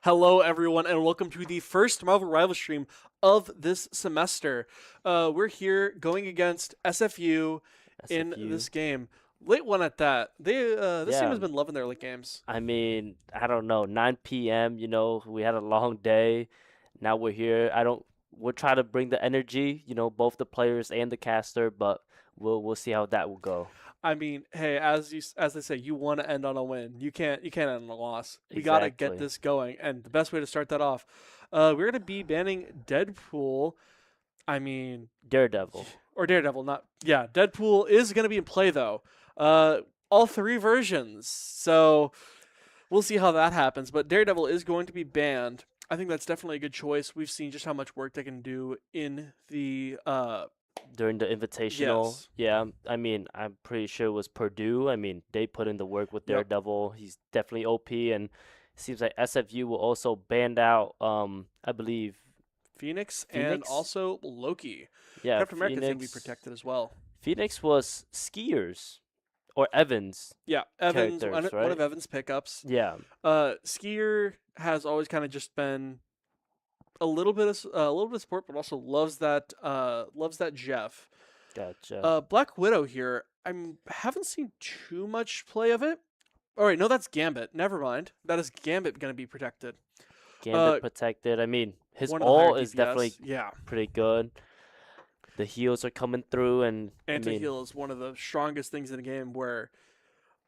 Hello, everyone, and welcome to the first Marvel Rival stream of this semester. We're here going against SFU in SFU. this game. Late one at that. This team Yeah, has been loving their late games. I mean, I don't know, 9 p.m., we had a long day. Now we're here. We'll try to bring the energy, both the players and the caster, but we'll see how that will go. I mean, hey, as they say, you want to end on a win. You can't end on a loss. We gotta get Exactly. this going, and the best way to start that off, we're gonna be banning Deadpool. I mean, Daredevil. or Daredevil, not yeah. Deadpool is gonna be in play though. All three versions. So we'll see how that happens. But Daredevil is going to be banned. I think that's definitely a good choice. We've seen just how much work they can do in the During the invitational. yes. Yeah, I mean, I'm pretty sure it was Purdue. I mean, they put in the work with Yep. Daredevil. He's definitely OP, and it seems like SFU will also ban out, I believe, Phoenix and Phoenix. also Loki. Yeah, Captain America's gonna be Phoenix. protected as well. Phoenix was skiers or Evans Yeah, Evans, characters, one of right? Evans' pickups. Yeah, Skier has always kind of just been a little bit of support, but also loves that Jeff. gotcha. Black Widow here. Haven't seen too much play of it. All right, no, that's Gambit. Never mind. That is Gambit going to be protected. Gambit Uh, protected. I mean, his One of the higher ult is definitely DPS. Yeah, pretty good. The heals are coming through, and I anti mean, heal is one of the strongest things in the game where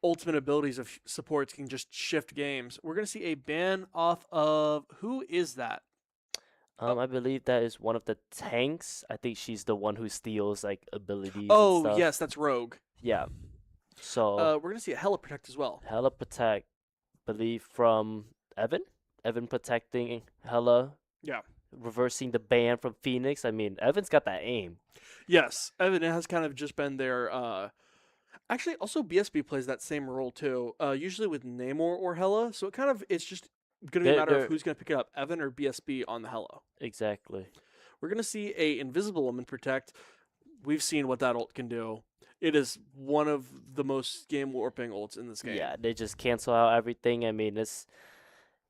ultimate abilities of supports can just shift games. We're going to see a ban off of who is that? Oh, I believe that is one of the tanks. I think she's the one who steals like abilities and oh stuff. yes, that's Rogue. Yeah. So We're going to see a Hella protect as well. Hella protect, believe from Evan. Evan protecting Hella, Yeah. reversing the ban from Phoenix. I mean, Evan's got that aim. Yes, Evan has kind of just been their. Actually, also BSB plays that same role too. Usually with Namor or Hela, so it's just gonna be a matter of They're who's gonna pick it up, Evan or BSB on the Hela. exactly. We're gonna see a Invisible Woman protect. We've seen what that ult can do. It is one of the most game warping ults in this game. Yeah, they just cancel out everything. I mean, it's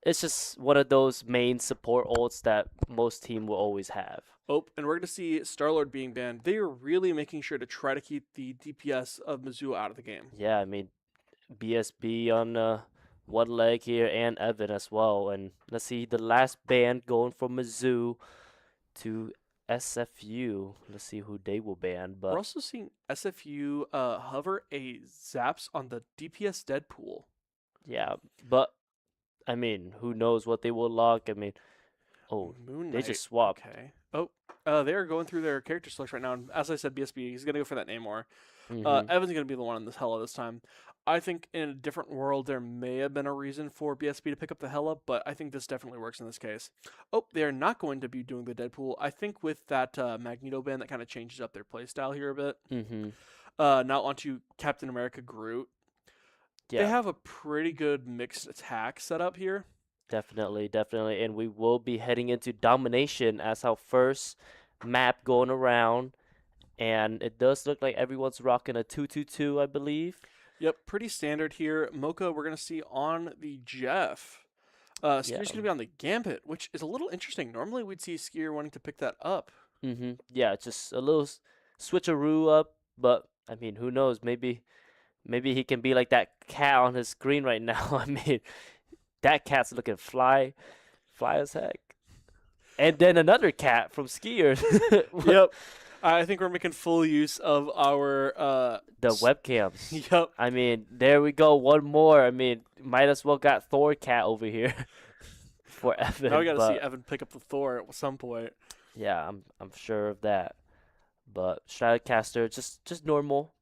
just one of those main support ults that most team will always have. Oh, and we're gonna see Star-Lord being banned. They are really making sure to try to keep the DPS of Mizzou out of the game. Yeah, I mean, BSB on one leg here and Evan as well. And let's see the last ban going from Mizzou to SFU. Let's see who they will ban. We're But also seeing SFU hover a Zaps on the DPS Deadpool. yeah, but I mean, who knows what they will lock? I mean, oh, Moon they Knight. just swapped. Okay. Oh, they are going through their character selection right now. And as I said, BSB, he's going to go for that Namor. Hmm. Evan's going to be the one on this Hela this time. I think in a different world, there may have been a reason for BSB to pick up the Hela, but I think this definitely works in this case. Oh, they're not going to be doing the Deadpool. I think with that Magneto ban, that kind of changes up their playstyle here a bit. Hmm. Now onto Captain America Groot. They Yeah, have a pretty good mixed attack setup here. definitely, definitely. And we will be heading into domination as our first map going around. And it does look like everyone's rocking a 2-2-2, I believe. Yep, pretty standard here. Mocha, we're going to see on the Jeff. Yeah. Skier's going to be on the Gambit, which is a little interesting. Normally, we'd see Skier wanting to pick that up. Yeah, just a little switcheroo up, but I mean, who knows? Maybe he can be like that cat on his screen right now. I mean, that cat's looking fly as heck. And then another cat from Skiers. Yep. I think we're making full use of our. The webcams. Yep. I mean, there we go. One more. I mean, might as well got Thor cat over here for Evan. Now we got to see But Evan pick up the Thor at some point. yeah, I'm sure of that. But Stratocaster, just normal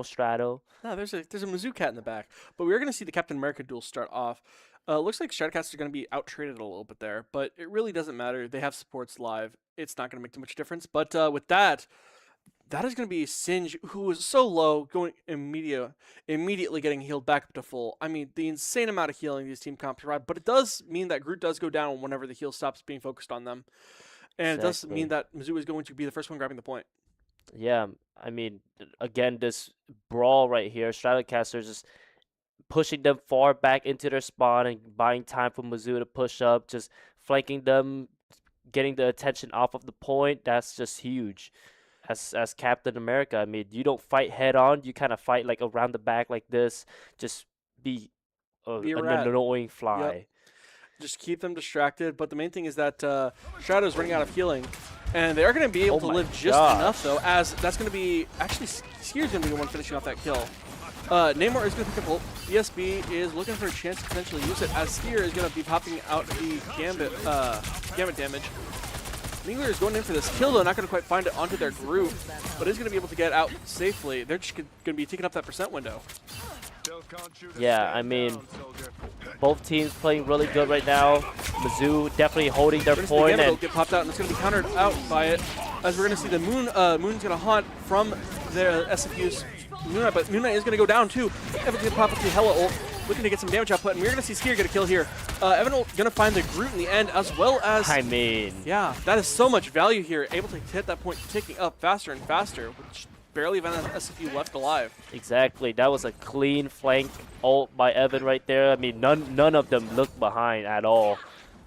Strato. No, there's a Mizzou cat in the back. But we're going to see the Captain America duel start off. Looks like Stratocaster is going to be out traded a little bit there, but it really doesn't matter. They have supports live. It's not going to make too much difference. But with that, that is going to be Singe, who was so low, going immediately getting healed back up to full. I mean, the insane amount of healing these team comps provide, but it does mean that Groot does go down whenever the heal stops being focused on them. And it does mean Exactly. that Mizzou is going to be the first one grabbing the point. Yeah, I mean, again, this brawl right here, Stratocaster just pushing them far back into their spawn and buying time for Mizzou to push up, just flanking them, getting the attention off of the point. That's just huge. As Captain America, I mean, you don't fight head on. You kind of fight like around the back like this. Just be Be a an rat. annoying fly. Yep. Just keep them distracted. But the main thing is that Shadow's running out of healing. And they are going to be able to live just enough, though, as that's going to be... Actually, Skier's going to be the one finishing off that kill. Namor is going to pick up ult. BSB is looking for a chance to potentially use it, as Skier is going to be popping out the Gambit damage. Mingler is going in for this kill, though, not going to quite find it onto their group, but is going to be able to get out safely. They're just going to be taking up that percent window. Yeah, I mean, both teams playing really good right now. Mizzou definitely holding their point. And get popped out, and it's going to be countered out by it, as we're going to see the Moon. Moon's going to haunt from the SFU's Moon Knight, but Moon Knight is going to go down too. Evan's going to pop up the Hella ult, looking to get some damage output, and we're going to see Skier get a kill here. Evan going to find the Groot in the end, as well as... I mean... Yeah, that is so much value here, able to hit that point, ticking up faster and faster, which barely even has SFU left alive. Exactly, that was a clean flank ult by Evan right there. I mean, none of them looked behind at all,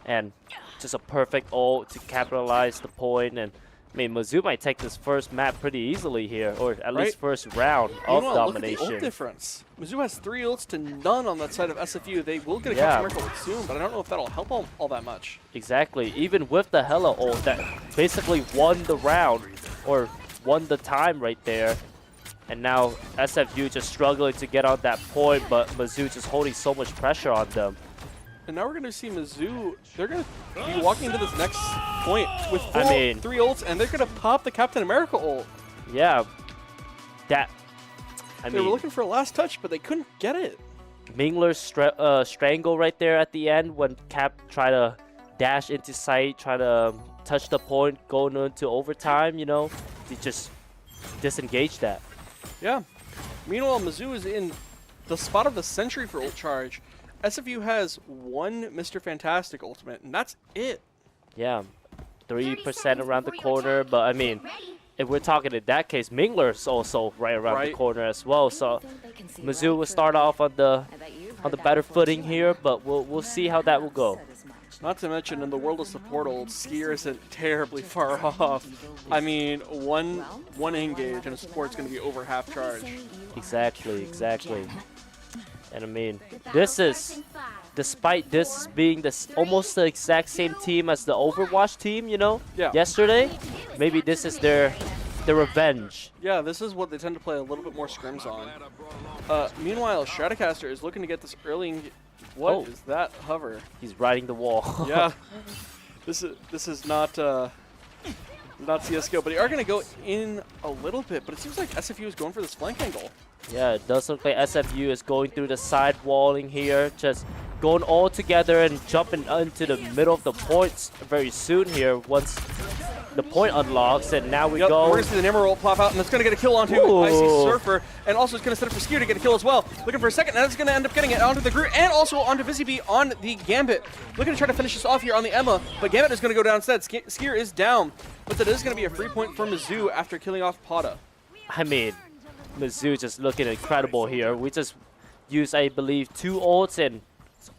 and just a perfect ult to capitalize the point. And I mean, Mizzou might take this first map pretty easily here, or at least first round of domination. Look at the ult difference. Mizzou has 3 ults to none on that side of SFU. They will get a Captain America ult soon, but I don't know if that'll help all that much. Exactly, even with the Hella ult that basically won the round, or won the time right there. And now SFU just struggling to get on that point, but Mizzou just holding so much pressure on them. And now we're going to see Mizzou, they're going to be walking into this next point with 3 ults, and they're going to pop the Captain America ult. Yeah, they were looking for a last touch, but they couldn't get it. Mingler's strangle right there at the end when Cap tried to dash into sight, try to touch the point, going into overtime, you know. He just disengaged that. Yeah. Meanwhile, Mizzou is in the spot of the century for ult charge. SFU has 1 Mr. Fantastic ultimate, and that's it. Yeah, 3% around the corner, but I mean, if we're talking in that case, Mingler's also right around the corner as well. So Mizzou will start off on the better footing here, but we'll see how that will go. Not to mention, in the world of support ult, Skier isn't terribly far off. I mean, one engage and a support's going to be over half charge. Exactly. And I mean, this is, despite this being almost the exact same team as the Overwatch team, you know, yesterday, maybe this is their revenge. Yeah, this is what they tend to play a little bit more scrims on. Meanwhile, Stratocaster is looking to get this early... What is that hover? He's riding the wall. Yeah, this is not CSGO, but they are going to go in a little bit. But it seems like SFU is going for this flank angle. Yeah, it does look like SFU is going through the side walling here, just going all together and jumping into the middle of the points very soon here once the point unlocks. And now we go. We're going to see the Namor ult plop out, and it's going to get a kill onto Icy Surfer, and also it's going to set up for Skier to get a kill as well. Looking for a second, and it's going to end up getting it onto the Groot and also onto VisiB on the Gambit. Looking to try to finish this off here on the Emma, but Gambit is going to go down instead. Skier is down, but that is going to be a free point for Mizzou after killing off Pata. I mean, Mizzou just looking incredible here. We just used, I believe, 2 ults, and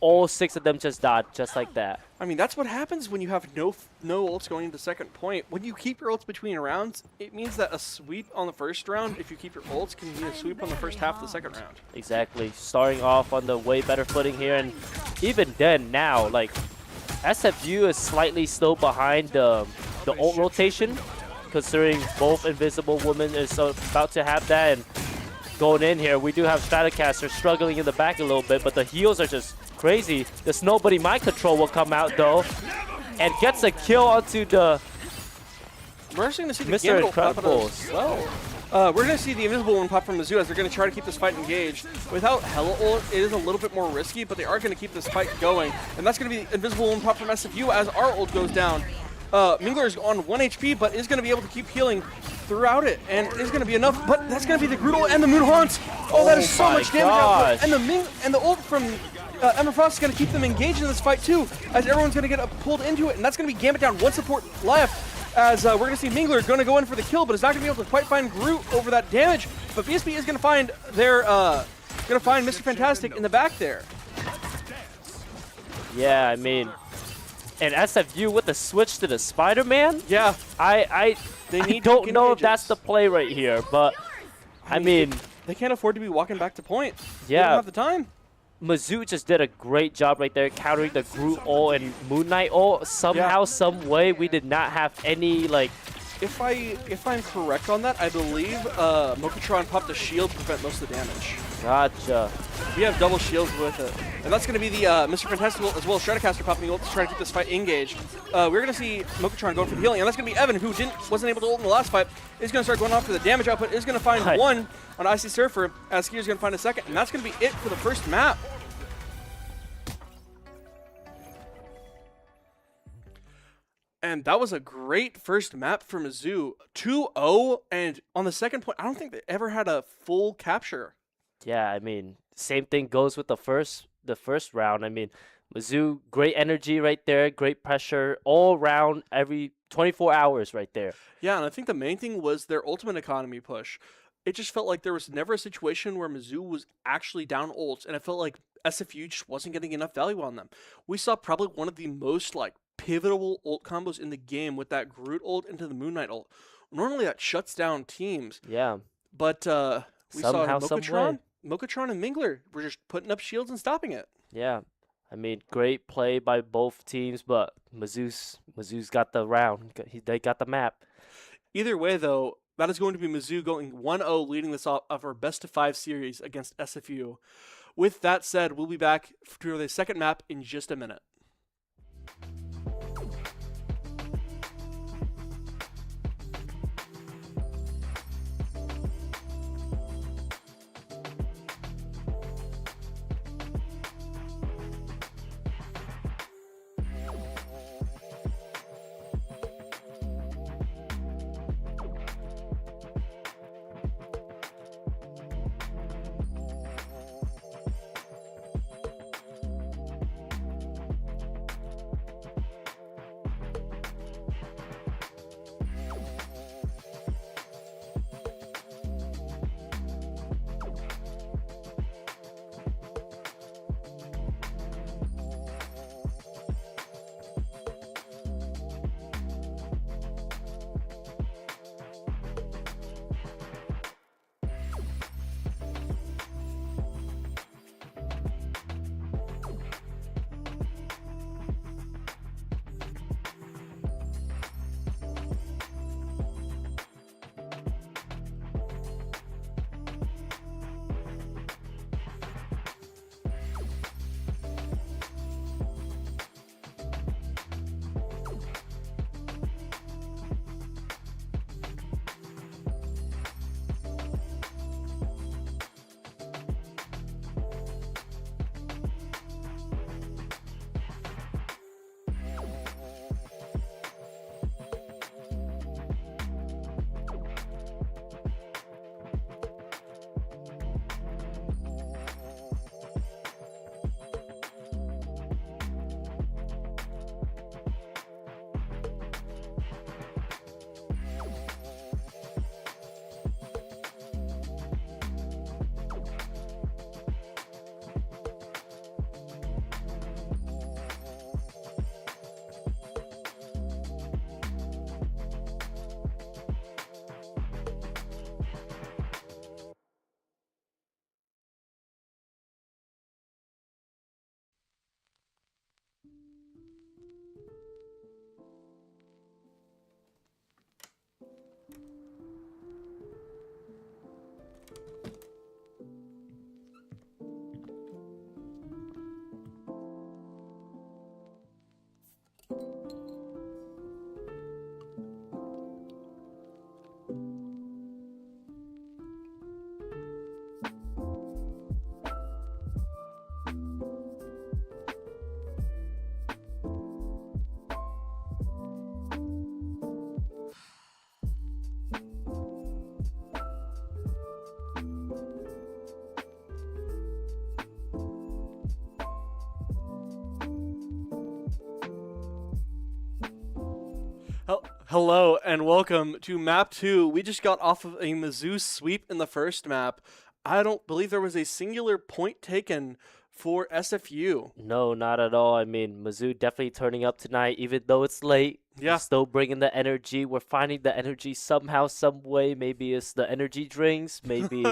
all 6 of them just died, just like that. I mean, that's what happens when you have no ults going into second point. When you keep your ults between rounds, it means that a sweep on the first round, if you keep your ults, can be a sweep on the first half of the second round. Exactly. Starting off on the way better footing here, and even then now, like, SFU is slightly still behind the ult rotation, considering both Invisible Woman is about to have that. And going in here, we do have Stratocaster struggling in the back a little bit, but the heals are just crazy. The Snowbody Mind Control will come out though, and gets a kill onto the We're actually going to see the Mr. Incredibles. We're going to see the Invisible One pop from Mizzou as they're going to try to keep this fight engaged. Without Hella ult, it is a little bit more risky, but they are going to keep this fight going. And that's going to be Invisible One pop from SFU as our ult goes down. Mingler is on 1 HP, but is going to be able to keep healing throughout it, and is going to be enough. But that's going to be the Groot ult and the Moon Haunt. Oh, that is so much damage output. And the ult from Emma Frost is going to keep them engaged in this fight too, as everyone's going to get pulled into it, and that's going to be Gambit down, 1 support left. As we're going to see Mingler going to go in for the kill, but is not going to be able to quite find Groot over that damage. But BSB is going to find their Gonna find Mr. Fantastic in the back there. Yeah, I mean, and SFU with the switch to the Spider-Man? Yeah. I don't know if that's the play right here, but I mean, they can't afford to be walking back to point. Yeah. They don't have the time. Mizzou just did a great job right there, countering the Groot ult and Moon Knight ult. Somehow, some way, we did not have any, like... If I'm correct on that, I believe Mokatron popped a shield to prevent most of the damage. Gotcha. We have double shields with it. And that's going to be the Mr. Fantastic ult as well as Stratocaster popping ult to try to keep this fight engaged. We're going to see Mokatron going for the healing, and that's going to be Evan, who wasn't able to ult in the last fight, is going to start going off for the damage output, is going to find one on Icy Surfer, as Skier's going to find a second, and that's going to be it for the first map. And that was a great first map for Mizzou. 2-0, and on the second point, I don't think they ever had a full capture. Yeah, I mean, same thing goes with the first round. I mean, Mizzou, great energy right there, great pressure all round, every 24 hours right there. Yeah, and I think the main thing was their ultimate economy push. It just felt like there was never a situation where Mizzou was actually down ults, and it felt like SFU just wasn't getting enough value on them. We saw probably one of the most pivotal ult combos in the game with that Groot ult into the Moon Knight ult. Normally that shuts down teams. Yeah. But we Somehow, saw Mokatron and Mingler were just putting up shields and stopping it. Yeah. I mean, great play by both teams, but Mizzou's got the round. They got the map. Either way, though, that is going to be Mizzou going 1-0, leading this off of our best-of-5 series against SFU. With that said, we'll be back for the second map in just a minute. Hello and welcome to map 2. We just got off of a Mizzou sweep in the first map. I don't believe there was a singular point taken for SFU. No, not at all. I mean, Mizzou definitely turning up tonight, even though it's late. Yeah. Still bringing the energy. We're finding the energy somehow, some way. Maybe it's the energy drinks. Maybe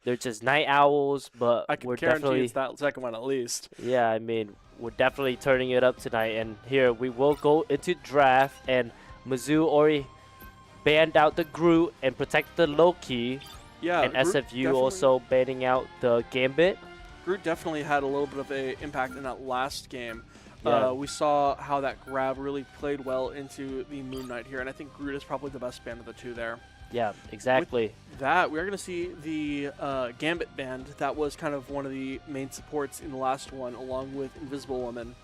they're just night owls. But I can we're guarantee definitely, it's that second one at least. yeah. I mean, we're definitely turning it up tonight. And here we will go into draft. And Mizzou already banned out the Groot and protected the Loki. Yeah. And Groot SFU definitely- also banning out the Gambit. Groot definitely had a little bit of an impact in that last game. Yeah. We saw how that grab really played well into the Moon Knight here, and I think Groot is probably the best band of the two there. Yeah, exactly. That we're going to see the Gambit band. That was kind of one of the main supports in the last one, along with Invisible Woman.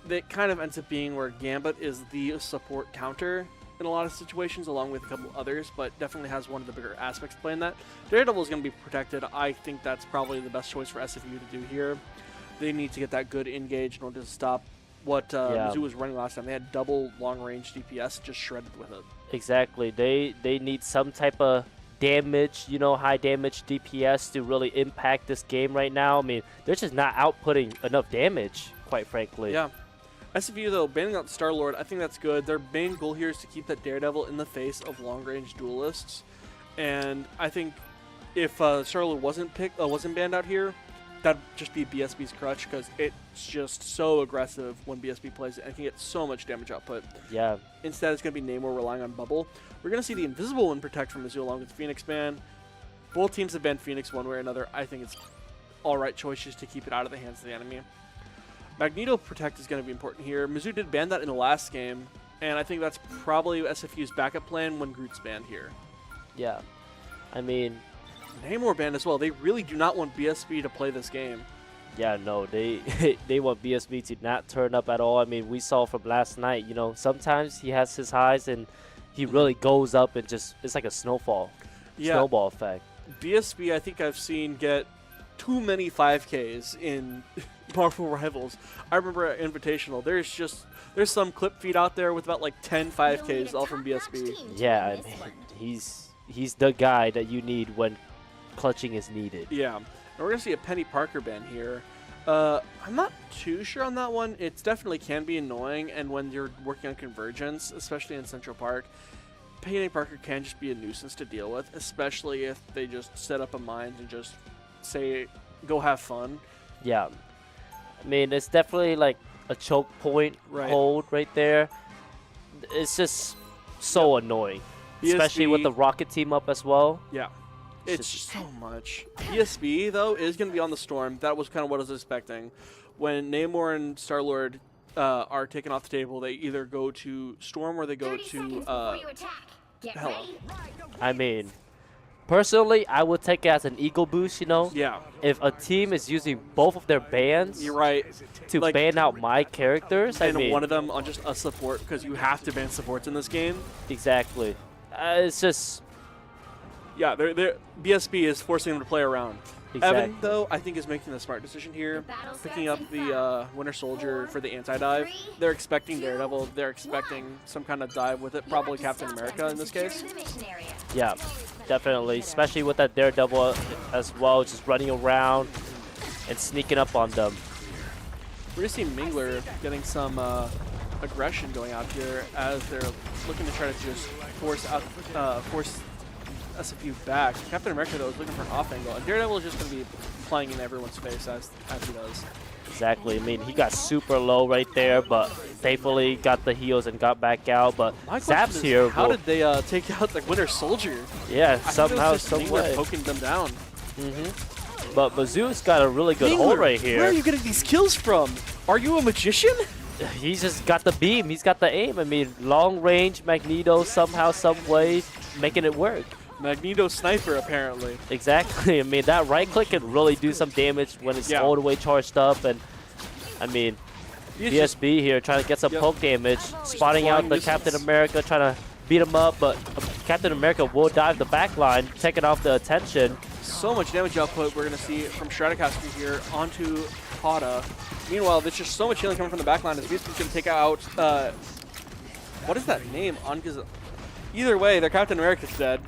That kind of ends up being where Gambit is the support counter in a lot of situations, along with a couple others, but definitely has one of the bigger aspects playing that. Daredevil is going to be protected. I think that's probably the best choice for SFU to do here. They need to get that good engage in order to stop what Mizzou was running last time. They had double long-range DPS, just shredded with it. Exactly. They need some type of damage, high damage DPS to really impact this game right now. I mean, they're just not outputting enough damage, quite frankly. Yeah. SFU, though, banning out the Star-Lord, I think that's good. Their main goal here is to keep that Daredevil in the face of long-range duelists. And I think if Star-Lord wasn't banned out here, that'd just be BSB's crutch, because it's just so aggressive when BSB plays it and can get so much damage output. Yeah. Instead, it's going to be Namor relying on Bubble. We're going to see the Invisible One protect from Mizzou along with the Phoenix ban. Both teams have banned Phoenix one way or another. I think it's all right choice just to keep it out of the hands of the enemy. Magneto Protect is going to be important here. Mizzou did ban that in the last game, and I think that's probably SFU's backup plan when Groot's banned here. Yeah. I mean, Namor banned as well. They really do not want BSB to play this game. yeah, no, they they want BSB to not turn up at all. I mean, we saw from last night, sometimes he has his highs and he really goes up and just, it's like a snowball effect. BSB, I think I've seen get too many 5Ks in Marvel Rivals. I remember at Invitational, there's some clip feed out there with about like 10 5Ks all from BSB. Yeah, I mean, he's the guy that you need when clutching is needed. Yeah. And we're going to see a Penny Parker ban here. I'm not too sure on that one. It definitely can be annoying, and when you're working on Convergence, especially in Central Park, Penny Parker can just be a nuisance to deal with, especially if they just set up a mine and just say, go have fun. Yeah. I mean, it's definitely like a choke point hold right there. It's just so annoying, especially with the Rocket team up as well. Yeah. It's so much. BSB, though, is going to be on the Storm. That was kind of what I was expecting. When Namor and Star-Lord are taken off the table, they either go to Storm or they go to Hela. I mean, personally, I would take it as an ego boost, Yeah. If a team is using both of their bans You're right. to Like, ban out my characters, I and mean, one of them on just a support, because you have to ban supports in this game. exactly. It's just... Yeah, BSB is forcing them to play around. Exactly. Evan, though, I think is making the smart decision here, picking up the Winter Soldier for the anti-dive. They're expecting Daredevil. They're expecting some kind of dive with it, probably Captain America in this case. Yeah, definitely, especially with that Daredevil as well, just running around and sneaking up on them. We're going to see Mingler getting some aggression going out here as they're looking to try to just force SFU back. Captain America, though, is looking for an off angle, and Daredevil is just going to be playing in everyone's face as he does. Exactly. I mean, he got super low right there, but thankfully got the heals and got back out. But Zap's here. How did they take out the Winter Soldier? Yeah, somehow, some way. Poking them down. But Mizzou's got a really good hold right here. Where are you getting these kills from? Are you a magician? He's just got the beam. He's got the aim. I mean, long range Magneto somehow, some way, making it work. Magneto sniper, apparently. Exactly. I mean, that right click can really do some damage when it's all the way charged up. And I mean, BSB here trying to get some poke damage, spotting out the Captain America, trying to beat him up. But Captain America will dive the back line, taking off the attention. So much damage output we're going to see from Stratocaster here onto Pada. Meanwhile, there's just so much healing coming from the back line as BSB's going to take out, what is that name? Either way, their Captain America's dead.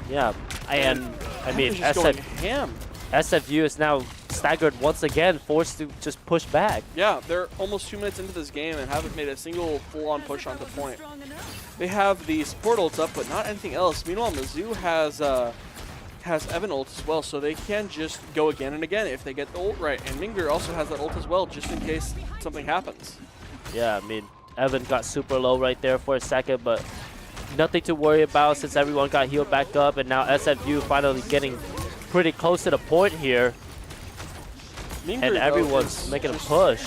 Yeah, and I mean, going ham. SFU is now staggered once again, forced to just push back. Yeah, they're almost 2 minutes into this game and haven't made a single full-on push onto point. They have the support ults up, but not anything else. Meanwhile, Mizzou has Evan ult as well, so they can just go again and again if they get the ult right. And Mingler also has that ult as well, just in case something happens. Yeah, I mean, Evan got super low right there for a second, but nothing to worry about since everyone got healed back up, and now SFU finally getting pretty close to the point here. Mingler, And everyone's making a push.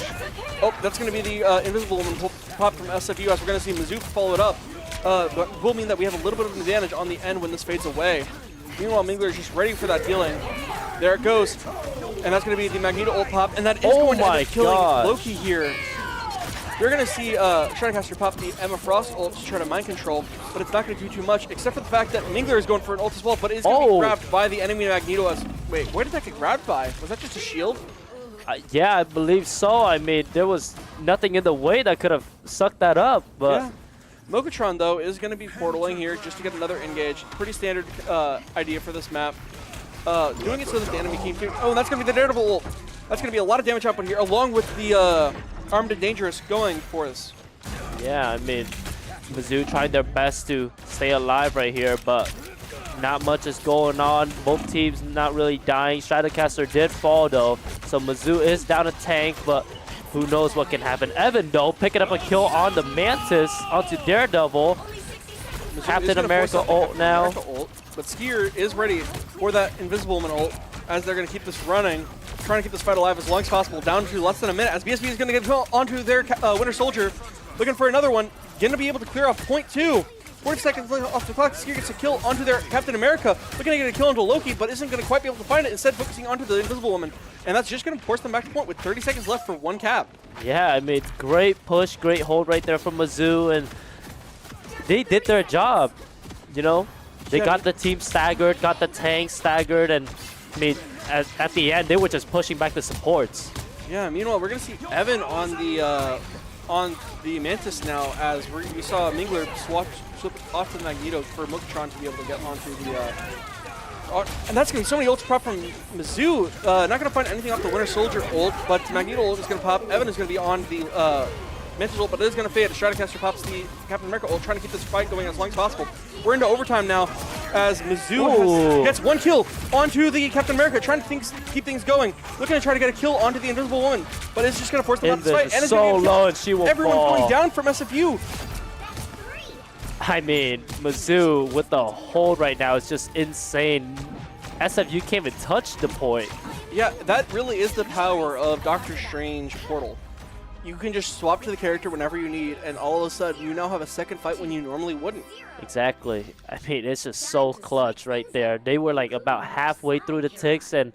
Oh, that's going to be the Invisible Woman pop from SFU, as we're going to see Mizzou follow it up. But will mean that we have a little bit of an advantage on the end when this fades away. Meanwhile, Mingler is just ready for that dealing. There it goes. And that's going to be the Magneto ult pop. And that is going to end up killing Loki here. You're going to see Stratocaster pop the Emma Frost ult to try to mind control, but it's not going to do too much, except for the fact that Mingler is going for an ult as well, but it's going to be grabbed by the enemy Magneto as... Wait, where did that get grabbed by? Was that just a shield? Yeah, I believe so. I mean, there was nothing in the way that could have sucked that up, but... Yeah. Mokatron, though, is going to be portaling here just to get another engage. Pretty standard idea for this map. Doing it so that the enemy team... Oh, and that's going to be the Daredevil ult. That's going to be a lot of damage output here, along with the Armed and Dangerous going for this. Yeah, I mean, Mizzou trying their best to stay alive right here, but not much is going on. Both teams not really dying. Stratocaster did fall, though, so Mizzou is down a tank, but who knows what can happen. Evan, though, picking up a kill on the Mantis onto Daredevil. Captain America ult now. But Skier is ready for that Invisible Woman ult as they're going to keep this running, trying to keep this fight alive as long as possible, down to less than a minute as BSB is going to get onto their Winter Soldier, looking for another one, going to be able to clear off point 2. 40 seconds off the clock, Skier gets a kill onto their Captain America, looking to get a kill onto Loki, but isn't going to quite be able to find it, instead focusing onto the Invisible Woman, and that's just going to force them back to point with 30 seconds left for one cap. Yeah, I mean, great push, great hold right there from Mizzou, and they did their job, you know? They got the team staggered, got the tank staggered, and I mean, at the end, they were just pushing back the supports. Yeah, meanwhile, we're going to see Evan on the Mantis now, as we saw Mingler swap off to the Magneto for Mokatron to be able to get onto the... and that's going to be so many ults pop from Mizzou. Not going to find anything off the Winter Soldier ult, but Magneto ult is going to pop. Evan is going to be on the Mantis ult, but it is going to fade. Stratocaster pops the Captain America ult, trying to keep this fight going as long as possible. We're into overtime now, as Mizzou gets one kill onto the Captain America, trying to keep things going. Looking to try to get a kill onto the Invisible Woman, but it's just going to force them out of this fight. And so low, and she will Everyone's fall. going down from SFU. I mean, Mizzou with the hold right now is just insane. SFU can't even touch the point. Yeah, that really is the power of Doctor Strange Portal. You can just swap to the character whenever you need, and all of a sudden, you now have a second fight when you normally wouldn't. Exactly. I mean, it's just so clutch right there. They were like about halfway through the ticks, and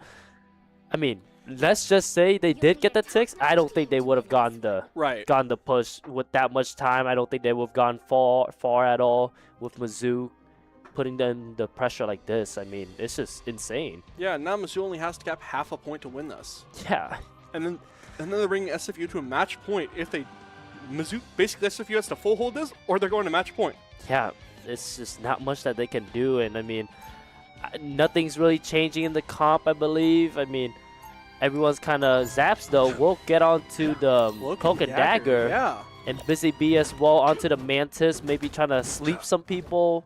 I mean, let's just say they did get the ticks. I don't think they would have gone the push with that much time. I don't think they would have gone far at all with Mizzou putting them the pressure like this. I mean, it's just insane. Yeah, now Mizzou only has to cap half a point to win this. Yeah. And then they're bringing SFU to a match point if they... Mizzou, basically SFU has to full hold this, or they're going to match point. Yeah, it's just not much that they can do, and I mean, nothing's really changing in the comp, I believe. I mean, everyone's kind of zaps, though. We'll get onto the Cloak and Dagger. Yeah. And Busy B as well onto the Mantis, maybe trying to sleep some people.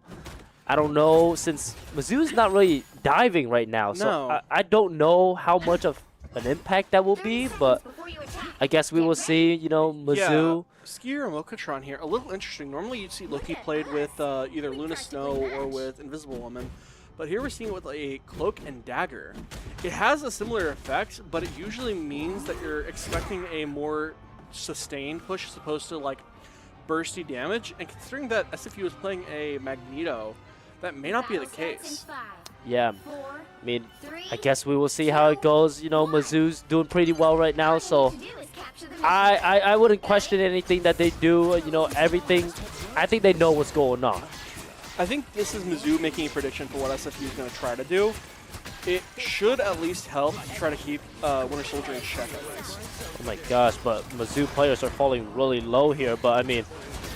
I don't know, since Mizzou's not really diving right now, so I don't know how much of an impact that will be, but I guess we will see, you know, Mizzou. Yeah, Skier and Mokatron here, a little interesting. Normally you'd see Loki played with either Luna Snow or with Invisible Woman, but here we're seeing it with a Cloak and Dagger. It has a similar effect, but it usually means that you're expecting a more sustained push as opposed to like bursty damage, and considering that SFU is playing a Magneto, that may not be the case. Yeah, I mean, I guess we will see how it goes. You know, Mizzou's doing pretty well right now, so I wouldn't question anything that they do. You know, everything. I think they know what's going on. I think this is Mizzou making a prediction for what SFU is going to try to do. It should at least help to try to keep Winter Soldier in check at least. Oh my gosh, but Mizzou players are falling really low here. But I mean,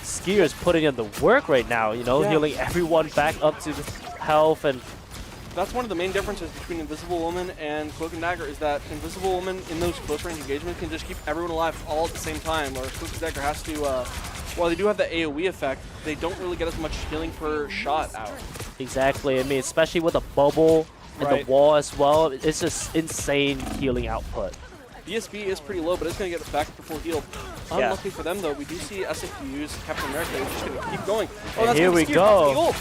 Skier is putting in the work right now. You know, healing everyone back up to health, and That's one of the main differences between Invisible Woman and Cloak and Dagger is that Invisible Woman in those close range engagements can just keep everyone alive all at the same time, whereas Cloak and Dagger has to, while they do have the AoE effect, they don't really get as much healing per shot out. Exactly. I mean, especially with a bubble and the wall as well, it's just insane healing output. BSB is pretty low, but it's going to get back to full heal. Unlucky for them, though, we do see SFU's Captain America is just going to keep going. Oh, and that's here we go.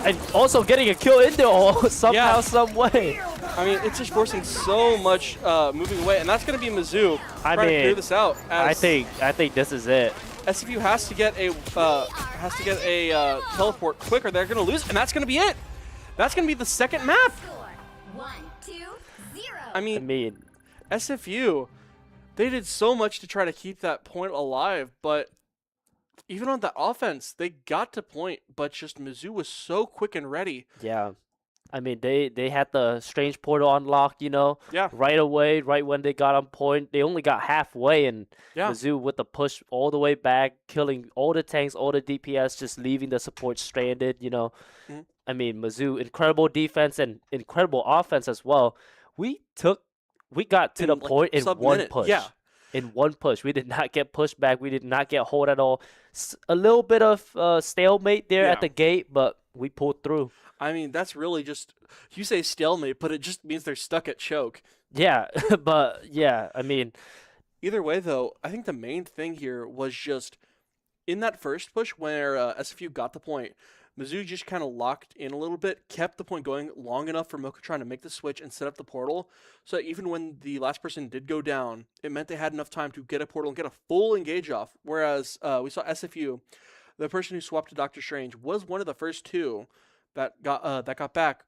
And also getting a kill in there somehow, some way. I mean, it's just forcing so much moving away, and that's going to be Mizzou trying to clear this out. I think this is it. SFU has to get a teleport quicker. They're going to lose, and that's going to be it. That's going to be the second map. 1, 2, 0. I mean, SFU, they did so much to try to keep that point alive, but even on that offense, they got to point, but just Mizzou was so quick and ready. Yeah. I mean, they had the strange portal unlocked, you know, right away, right when they got on point. They only got halfway, and Mizzou with the push all the way back, killing all the tanks, all the DPS, just leaving the support stranded, you know. I mean, Mizzou, incredible defense and incredible offense as well. We got to the point in one push. Yeah. In one push. We did not get pushed back. We did not get hold at all. A little bit of stalemate there at the gate, but we pulled through. I mean, that's really just, you say stalemate, but it just means they're stuck at choke. Yeah, but yeah, I mean. Either way, though, I think the main thing here was just in that first push where SFU got the point, Mizzou just kind of locked in a little bit, kept the point going long enough for Mokatron to make the switch and set up the portal. So even when the last person did go down, it meant they had enough time to get a portal and get a full engage off. Whereas we saw SFU, the person who swapped to Doctor Strange, was one of the first two that got back,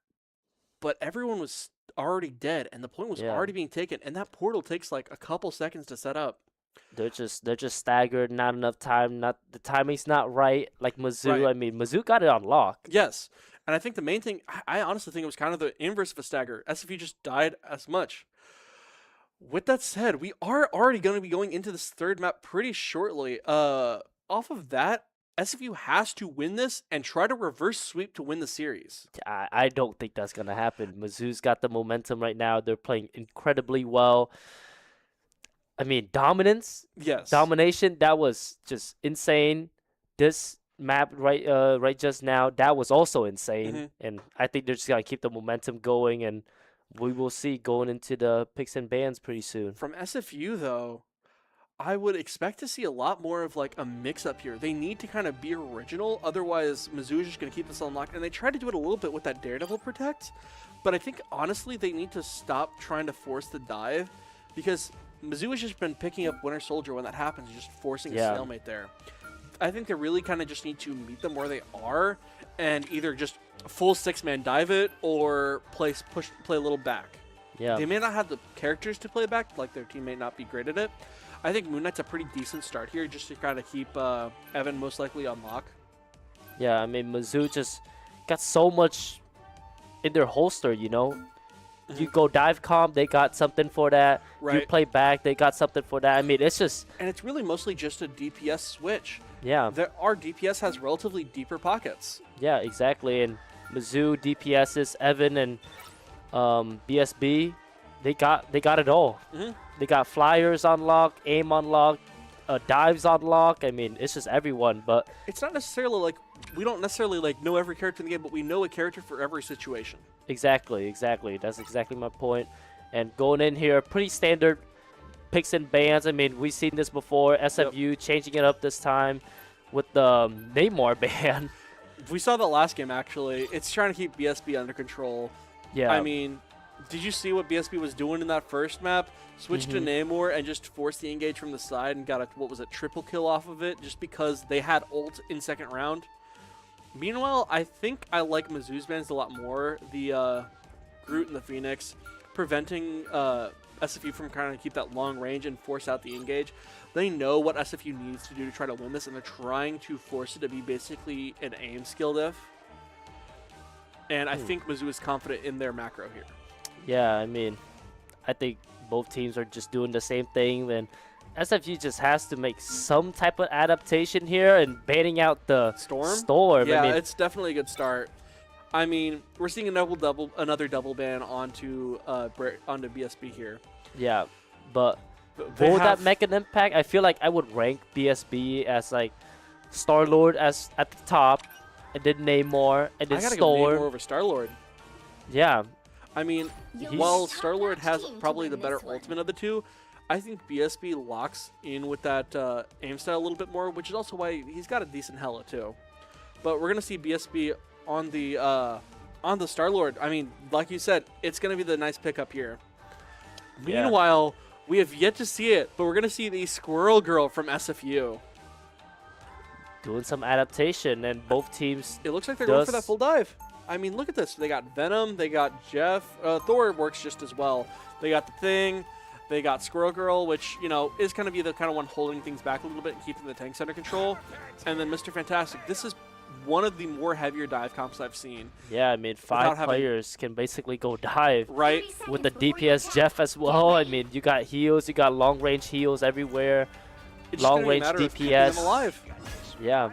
but everyone was already dead and the point was already being taken, and that portal takes like a couple seconds to set up. They're just staggered, not enough time, the timing's not right. Like Mizzou, I mean, Mizzou got it on lock. Yes, and I think the main thing, I honestly think it was kind of the inverse of a stagger. SFU just died as much. With that said, we are already going to be going into this third map pretty shortly. Off of that, SFU has to win this and try to reverse sweep to win the series. I don't think that's going to happen. Mizzou's got the momentum right now. They're playing incredibly well. I mean, dominance, domination, that was just insane. This map right just now, that was also insane. And I think they're just going to keep the momentum going, and we will see going into the picks and bans pretty soon. From SFU, though, I would expect to see a lot more of like a mix-up here. They need to kind of be original, otherwise Mizzou is just going to keep this unlocked. And they tried to do it a little bit with that Daredevil Protect, but I think, honestly, they need to stop trying to force the dive, because Mizzou has just been picking up Winter Soldier when that happens, just forcing a stalemate there. I think they really kind of just need to meet them where they are and either just full six-man dive it or play a little back. Yeah. They may not have the characters to play back, like their team may not be great at it. I think Moon Knight's a pretty decent start here just to kind of keep Evan most likely on lock. Yeah, I mean, Mizzou just got so much in their holster, you know. You go dive comp, they got something for that. You play back, they got something for that. I mean, it's just... And it's really mostly just a DPS switch. Yeah. Our DPS has relatively deeper pockets. Yeah, exactly. And Mizzou, DPSs, Evan, and BSB, they got it all. They got flyers unlocked, aim unlocked, dives unlocked. I mean, it's just everyone. But it's not necessarily like we don't necessarily like know every character in the game, but we know a character for every situation. Exactly. That's exactly my point. And going in here, pretty standard picks and bans. I mean, we've seen this before. SFU changing it up this time with the Neymar ban. We saw that last game, actually. It's trying to keep BSB under control. Yeah. I mean, did you see what BSB was doing in that first map? Switched to Namor and just forced the engage from the side and got a, triple kill off of it just because they had ult in second round. Meanwhile, I think I like Mizzou's bans a lot more. The Groot and the Phoenix preventing SFU from kind of keep that long range and force out the engage. They know what SFU needs to do to try to win this, and they're trying to force it to be basically an aim skill diff. And I think Mizzou is confident in their macro here. Yeah, I mean, I think both teams are just doing the same thing. And SFU just has to make some type of adaptation here and banning out the Storm. Yeah, I mean, it's definitely a good start. I mean, we're seeing another double ban onto BSB here. Yeah, but They will that have- make an impact? I feel like I would rank BSB as like Star-Lord as at the top, and then Namor, and then I gotta go Storm. Namor over Star-Lord. Yeah, I mean, You'll while need Star-Lord has top-notch team to probably the win better this one. ultimate of the two, I think BSB locks in with that aim style a little bit more, which is also why he's got a decent hella too. But we're gonna see BSB on the Star-Lord. I mean, like you said, it's gonna be the nice pickup here. Yeah. Meanwhile, we have yet to see it, but we're gonna see the Squirrel Girl from SFU. doing some adaptation, and both teams. It looks like they're going for that Does- full dive. I mean, look at this. They got Venom. They got Jeff. Thor works just as well. They got the Thing. They got Squirrel Girl, which, you know, is going to be the kind of one holding things back a little bit and keeping the tanks under control. And then Mr. Fantastic. This is one of the more heavier dive comps I've seen. Yeah, I mean, Without 5 having- players can basically go dive. Right? With the DPS Jeff as well. I mean, you got heals, you got long range heals everywhere. It's just gonna be a Long-range matter of keeping DPS. them alive. Yeah,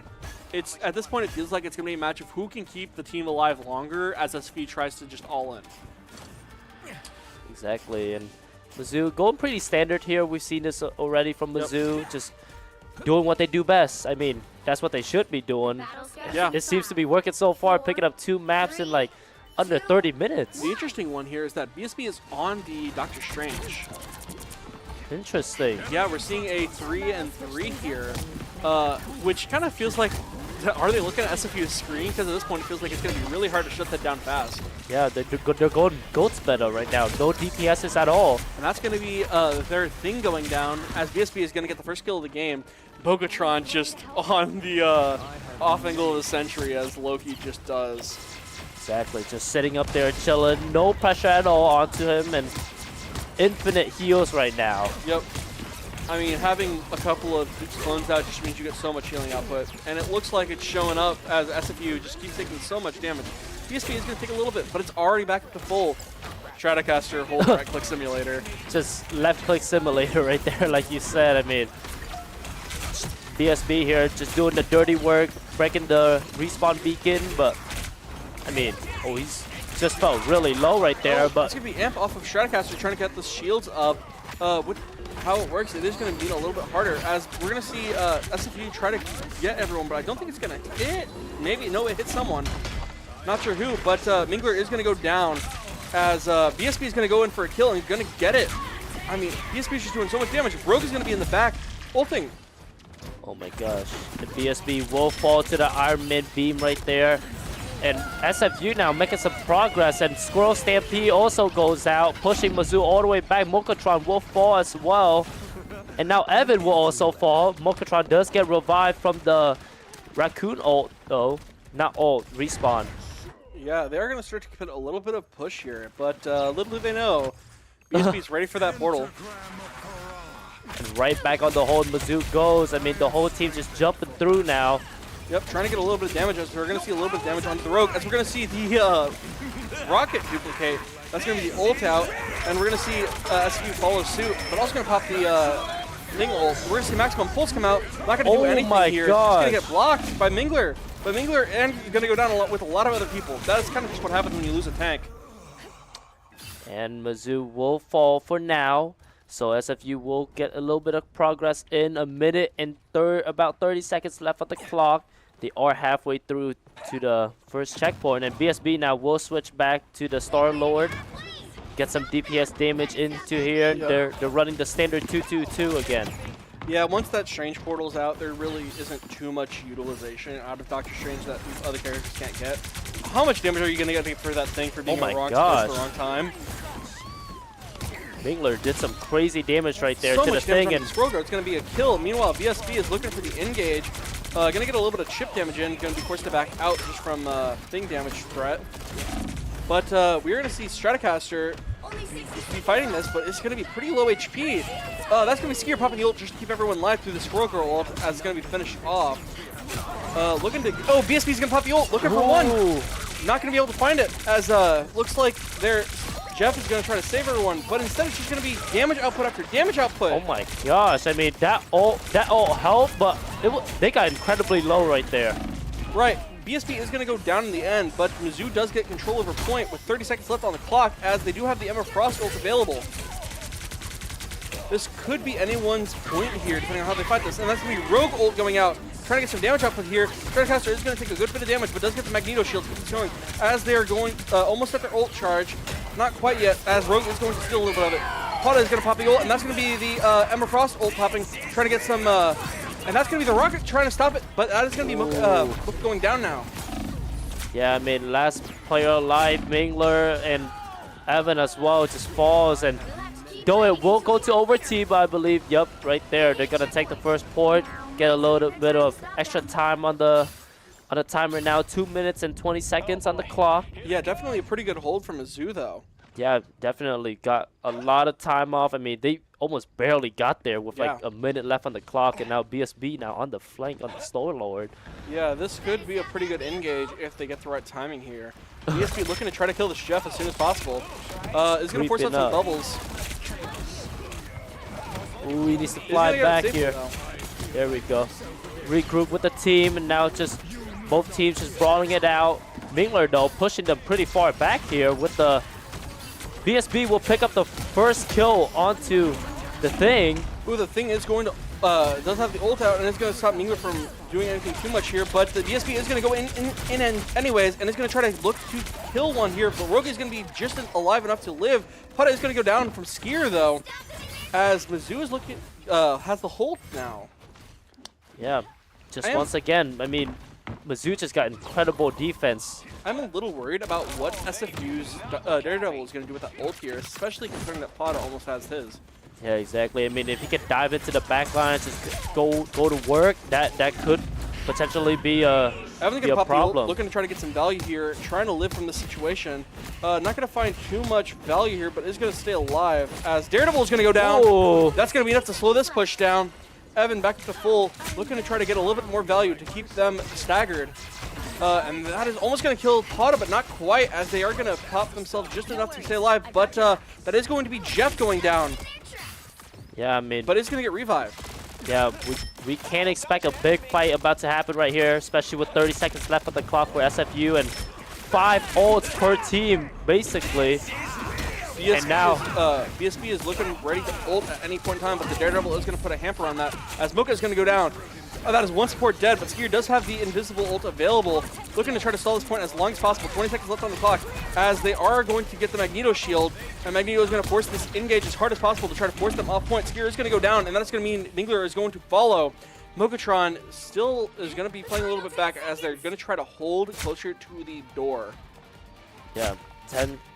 It's at this point, it feels like it's going to be a match of who can keep the team alive longer as SFU tries to just all in. exactly. And Mizzou going pretty standard here. We've seen this already from Yep. Mizzou, just doing what they do best. I mean, that's what they should be doing. Yeah. It seems to be working so far, picking up 2 maps in like under 30 minutes. The interesting one here is that BSB is on the Doctor Strange. Interesting. Yeah, we're seeing a 3-and-3 here, which kind of feels like, are they looking at SFU's screen? Because at this point, it feels like it's going to be really hard to shut that down fast. Yeah, they're going goats meta right now. No DPSs at all. And that's going to be their thing going down, as BSB is going to get the first kill of the game. Bogatron just on the off angle of the century, as Loki just does. Exactly, just sitting up there chilling, no pressure at all onto him, and infinite heals right now. Yep. I mean, having a couple of clones out just means you get so much healing output. And it looks like it's showing up as SFU just keeps taking so much damage. BSB is going to take a little bit, but it's already back up to full. Stratocaster, hold right-click simulator. Just left-click simulator right there, like you said. I mean, BSB here just doing the dirty work, breaking the respawn beacon, but I mean, oh, he's just felt really low right there, It's but going to be Amp off of Stratocaster trying to get the shields up. With how it works, it is going to be a little bit harder, as we're going to see SFU try to get everyone, but I don't think it's going to hit. Maybe, no, it hit someone. Not sure who, but Mingler is going to go down, as BSB is going to go in for a kill, and he's going to get it. I mean, BSB is just doing so much damage. Rogue is going to be in the back, ulting. oh my gosh. The BSB will fall to the Iron Mid beam right there. And SFU now making some progress, and Squirrel Stampede also goes out, pushing Mizzou all the way back. Mokatron will fall as well. And now Evan will also fall. Mokatron does get revived from the Raccoon ult, though. Not ult, respawn. Yeah, they're going to start to put a little bit of push here, but little do they know, BSB's ready for that portal. And right back on the hold, Mizzou goes. I mean, the whole team just jumping through now. Yep, trying to get a little bit of damage, as we're going to see a little bit of damage onto the Rogue, as we're going to see the rocket duplicate. That's going to be the ult out, and we're going to see SFU follow suit, but also going to pop the Ling ult. We're going to see Maximum Pulse come out, not going to do anything my here. It's going to gosh. get blocked by Mingler. And going to go down a lot with a lot of other people. That's kind of just what happens when you lose a tank. And Mizzou will fall for now. So SFU will get a little bit of progress in a minute and about 30 seconds left on the clock. They are halfway through to the first checkpoint, and BSB now will switch back to the Star-Lord. Get some DPS damage into here. Yeah. They're running the standard 2-2-2 again. Yeah, once that Strange portal's out, there really isn't too much utilization out of Doctor Strange that these other characters can't get. How much damage are you going to get for that thing for being Oh my in the wrong gosh. place at the wrong time? Mingler did some crazy damage right there So to the much damage thing, on and the Scroll Guard. It's going to be a kill. Meanwhile, BSB is looking for the engage. Going to get a little bit of chip damage in. Going to be forced to back out just from thing damage threat. But we're going to see Stratocaster be fighting this, but it's going to be pretty low HP. That's going to be Skier popping the ult just to keep everyone live through the Squirrel Girl ult, as it's going to be finished off. Looking to... Oh, BSB's going to pop the ult. Looking for one. Ooh. Not going to be able to find it, as looks like Jeff is going to try to save everyone, but instead it's just going to be damage output after damage output. Oh my gosh! I mean, that ult helped, but they got incredibly low right there. Right. BSB is going to go down in the end, but Mizzou does get control over point with 30 seconds left on the clock, as they do have the Emma Frost ult available. This could be anyone's point here, depending on how they fight this, and that's going to be Rogue ult going out, trying to get some damage output here. Stratocaster is going to take a good bit of damage, but does get the Magneto shield to keep this going, as they are going almost at their ult charge. Not quite yet, as Rogue is going to steal a little bit of it. Pata is going to pop the ult, and that's going to be the Emma Frost ult popping, trying to get some, and that's going to be the Rocket trying to stop it, but that is going to be Mook going down now. Yeah, I mean, last player alive, Mingler and Evan as well, just falls, and though it will go to overtime, I believe, yep, right there, they're going to take the first port, get a little bit of extra time on the timer now, 2 minutes and 20 seconds on the clock. Yeah, definitely a pretty good hold from Mizzou, though. Yeah, definitely got a lot of time off. I mean, they almost barely got there with like a minute left on the clock, and now BSB now on the flank on the Star Lord. Yeah, this could be a pretty good engage if they get the right timing here. BSB looking to try to kill this Jeff as soon as possible. Is going to force out some bubbles. Ooh, he needs to fly back here. There we go. Regroup with the team, and now just both teams just brawling it out. Mingler, though, pushing them pretty far back here with the BSB will pick up the first kill onto the Thing. Ooh, the Thing is going to, does have the ult out, and it's going to stop Mingler from doing anything too much here, but the BSB is going to go in anyways, and it's going to try to look to kill one here, but Rogue is going to be just alive enough to live. Pata is going to go down from Skier, though, as Mizzou is looking, has the hold now. Yeah, just once again, I mean, Mizzou just got incredible defense. I'm a little worried about what SFU's Daredevil is going to do with that ult here, especially considering that Pata almost has his. Yeah, exactly. I mean, if he could dive into the back line, just go to work, that could potentially be a problem. Looking to try to get some value here, trying to live from this situation. Not going to find too much value here, but is going to stay alive as Daredevil is going to go down. Ooh. That's going to be enough to slow this push down. Evan back to full, looking to try to get a little bit more value to keep them staggered. And that is almost going to kill Pata, but not quite, as they are going to pop themselves just enough to stay alive. But that is going to be Jeff going down. Yeah, I mean, but it's going to get revived. Yeah, we can't expect a big fight about to happen right here, especially with 30 seconds left on the clock for SFU and 5 ults per team, basically. And now BSB is looking ready to ult at any point in time, but the Daredevil is going to put a hamper on that, as Mocha is going to go down. That is one support dead, but Skier does have the invisible ult available, looking to try to stall this point as long as possible. 20 seconds left on the clock, as they are going to get the Magneto shield, and Magneto is going to force this engage as hard as possible to try to force them off point. Skier is going to go down, and that's going to mean Mingler is going to follow. Mokatron still is going to be playing a little bit back, as they're going to try to hold closer to the door. Yeah,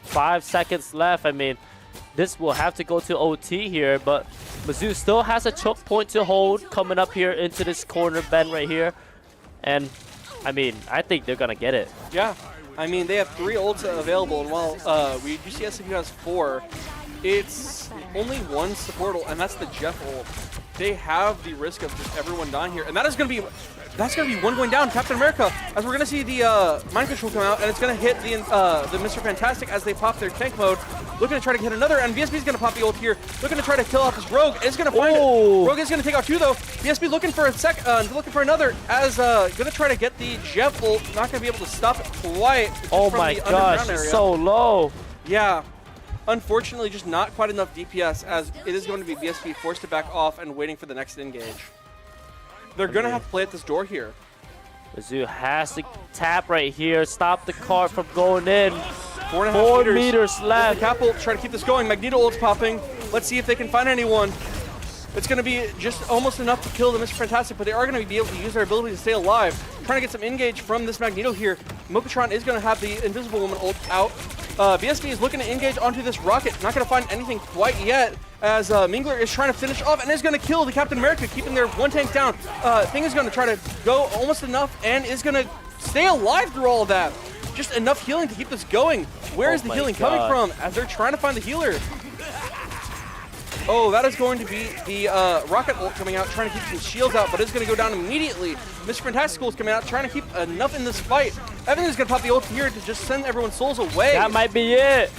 5 seconds left. I mean, this will have to go to OT here, but Mizzou still has a choke point to hold coming up here into this corner bend right here. And, I mean, I think they're going to get it. Yeah. I mean, they have 3 ults available, and while we do see SFU has 4, it's only 1 support ult, and that's the Jeff ult. They have the risk of just everyone dying here, and that is going to be... That's going to be one going down, Captain America, as we're going to see the mind control come out, and it's going to hit the Mr. Fantastic as they pop their tank mode. Looking to try to hit another, and BSB is going to pop the ult here. Looking to try to kill off this Rogue. It's going to find it. Rogue is going to take out 2, though. BSB looking for looking for another, as going to try to get the Jeff ult. Not going to be able to stop it quite. Oh my gosh, so low. Yeah. Unfortunately, just not quite enough DPS, as it is going to be BSB forced to back off and waiting for the next engage. They're going to have to play at this door here. Mizzou has to tap right here, stop the cart from going in. 4.5 meters left. The Cap ult, try to keep this going. Magneto ult's popping. Let's see if they can find anyone. It's going to be just almost enough to kill the Mr. Fantastic, but they are going to be able to use their ability to stay alive. Trying to get some engage from this Magneto here. Mokatron is going to have the Invisible Woman ult out. BSB is looking to engage onto this rocket. Not going to find anything quite yet, as Mingler is trying to finish off and is going to kill the Captain America, keeping their 1 tank down. Thing is going to try to go almost enough and is going to stay alive through all of that. Just enough healing to keep this going. Where is the healing coming from, as they're trying to find the healer? Oh, that is going to be the rocket ult coming out, trying to keep some shields out, but it's going to go down immediately. Mr. Fantastic is coming out, trying to keep enough in this fight. Evan is going to pop the ult here to just send everyone's souls away. That might be it.